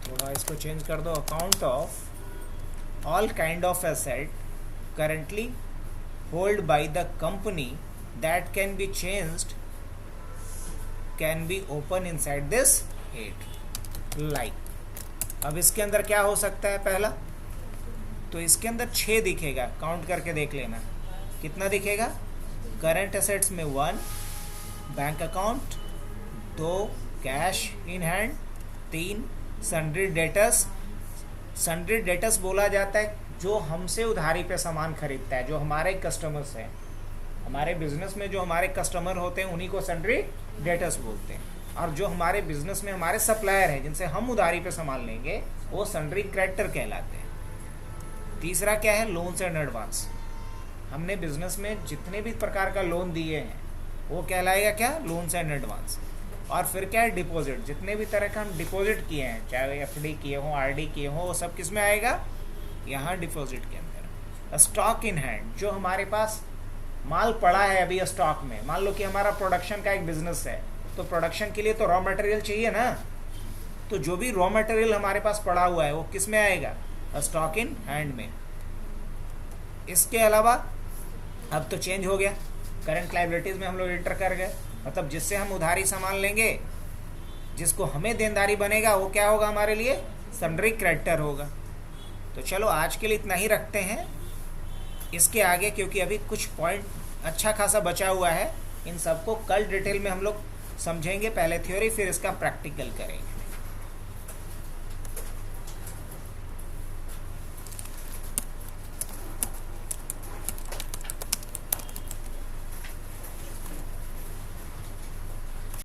थोड़ा इसको चेंज कर दो। Account of all kind of asset currently hold by the company that can be changed, can be open inside this head, like. अब इसके अंदर क्या हो सकता है? पहला तो इसके अंदर 6 दिखेगा, काउंट करके देख लेना कितना दिखेगा। करंट एसेट्स में 1, bank account, 2 cash in hand, 3 sundry debtors. Sundry debtors बोला जाता है जो हमसे उधारी पे सामान खरीदता है, जो हमारे कस्टमर्स हैं। हमारे बिजनेस में जो हमारे कस्टमर होते हैं उन्हीं को सन्ड्री डेटर्स बोलते हैं। और जो हमारे बिजनेस में हमारे सप्लायर हैं जिनसे हम उधारी पे सामान लेंगे वो सन्ड्री क्रेडिटर कहलाते हैं। तीसरा क्या है? Loans and advance. हमने बिजनेस में जितने भी प्रकार का लोन दिए हैं वो कहलाएगा क्या? Loans and advance. और फिर क्या है? डिपॉजिट। जितने भी तरह का हम डिपॉजिट किए हैं, चाहे एफडी किए हों, आरडी किए हों, वो सब किस में आएगा? यहाँ डिपॉजिट के अंदर। स्टॉक इन हैंड, जो हमारे पास माल पड़ा है अभी स्टॉक में। मान लो कि हमारा प्रोडक्शन का एक बिजनेस है, तो प्रोडक्शन के लिए तो रॉ मटेरियल चाहिए ना, तो जो भी रॉ मटेरियल हमारे पास पड़ा हुआ है वो किस में आएगा? स्टॉक इन हैंड में। इसके अलावा अब तो चेंज हो गया, करंट लायबिलिटीज में हम लोग एंटर कर गए। मतलब जिससे हम उधारी सामान लेंगे, जिसको हमें देनदारी बनेगा, वो क्या होगा हमारे लिए? सन्ड्री क्रेडिटर होगा। तो चलो आज के लिए इतना ही रखते हैं। इसके आगे क्योंकि अभी कुछ पॉइंट अच्छा खासा बचा हुआ है, इन सबको कल डिटेल में हम लोग समझेंगे। पहले थ्योरी फिर इसका प्रैक्टिकल करेंगे।